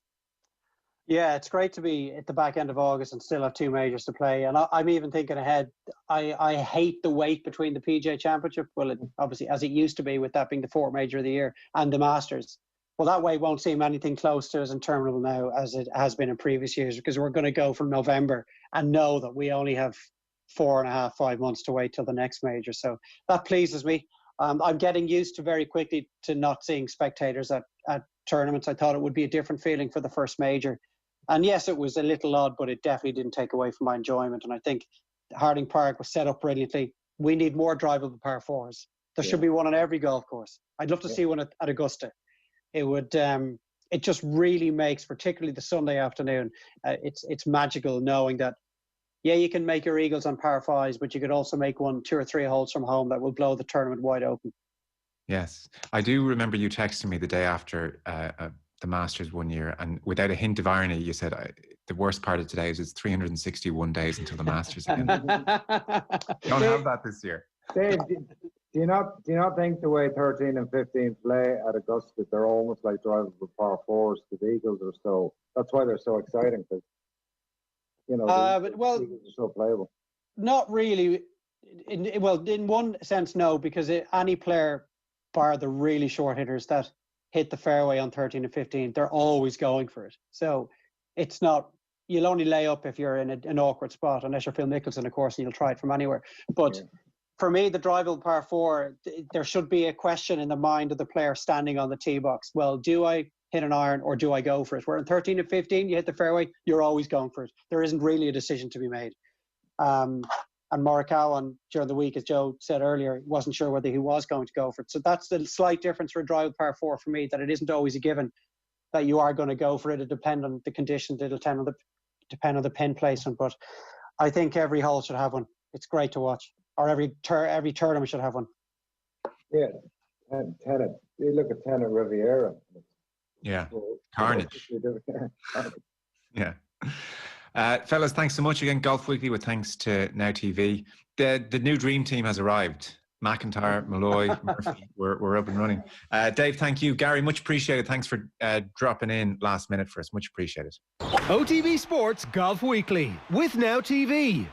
Yeah, it's great to be at the back end of August and still have 2 majors to play. And I'm even thinking ahead. I hate the wait between the PGA Championship. Well, obviously, as it used to be, with that being the 4th major of the year, and the Masters. Well, that wait won't seem anything close to as interminable now as it has been in previous years, because we're going to go from November and know that we only have 4.5, 5 months to wait till the next major. So that pleases me. I'm getting used to very quickly to not seeing spectators at tournaments. I thought it would be a different feeling for the first major. And yes, it was a little odd, but it definitely didn't take away from my enjoyment. And I think Harding Park was set up brilliantly. We need more drivable par 4s. There should be one on every golf course. I'd love to see one at Augusta. It would it just really makes, particularly the Sunday afternoon, it's magical knowing that, yeah, you can make your eagles on par fives, but you could also make 1, 2 or 3 holes from home that will blow the tournament wide open. Yes. I do remember you texting me the day after the Masters one year, and without a hint of irony, you said, the worst part of today is it's 361 days until the Masters again. Don't have that this year. Dave, do you not think the way 13 and 15 play at Augusta, they're almost like driving for par fours? The Eagles are so, that's why they're so exciting, because the Eagles are so playable. Not really. In one sense, no, because any player, bar the really short hitters that hit the fairway on 13 and 15, they're always going for it. So it's not, you'll only lay up if you're in an awkward spot, unless you're Phil Mickelson, of course, and you'll try it from anywhere. But for me, the drivable par 4, there should be a question in the mind of the player standing on the tee box. Well, do I hit an iron or do I go for it? Where in 13 and 15, you hit the fairway, you're always going for it. There isn't really a decision to be made. And Major-kawa during the week, as Joe said earlier, wasn't sure whether he was going to go for it. So that's the slight difference for a drivable par 4 for me, that it isn't always a given that you are going to go for it. It depends on the conditions. It'll depend on the pin placement. But I think every hole should have one. It's great to watch. Or every tournament should have one. Yeah, and you look at 10 at Riviera. Yeah, carnage. Yeah. Fellas, thanks so much again. Golf Weekly with thanks to Now TV. The new dream team has arrived. McIntyre, Molloy, Murphy, we're up and running. Dave, thank you. Gary, much appreciated. Thanks for dropping in last minute for us. Much appreciated. OTB Sports Golf Weekly with Now TV.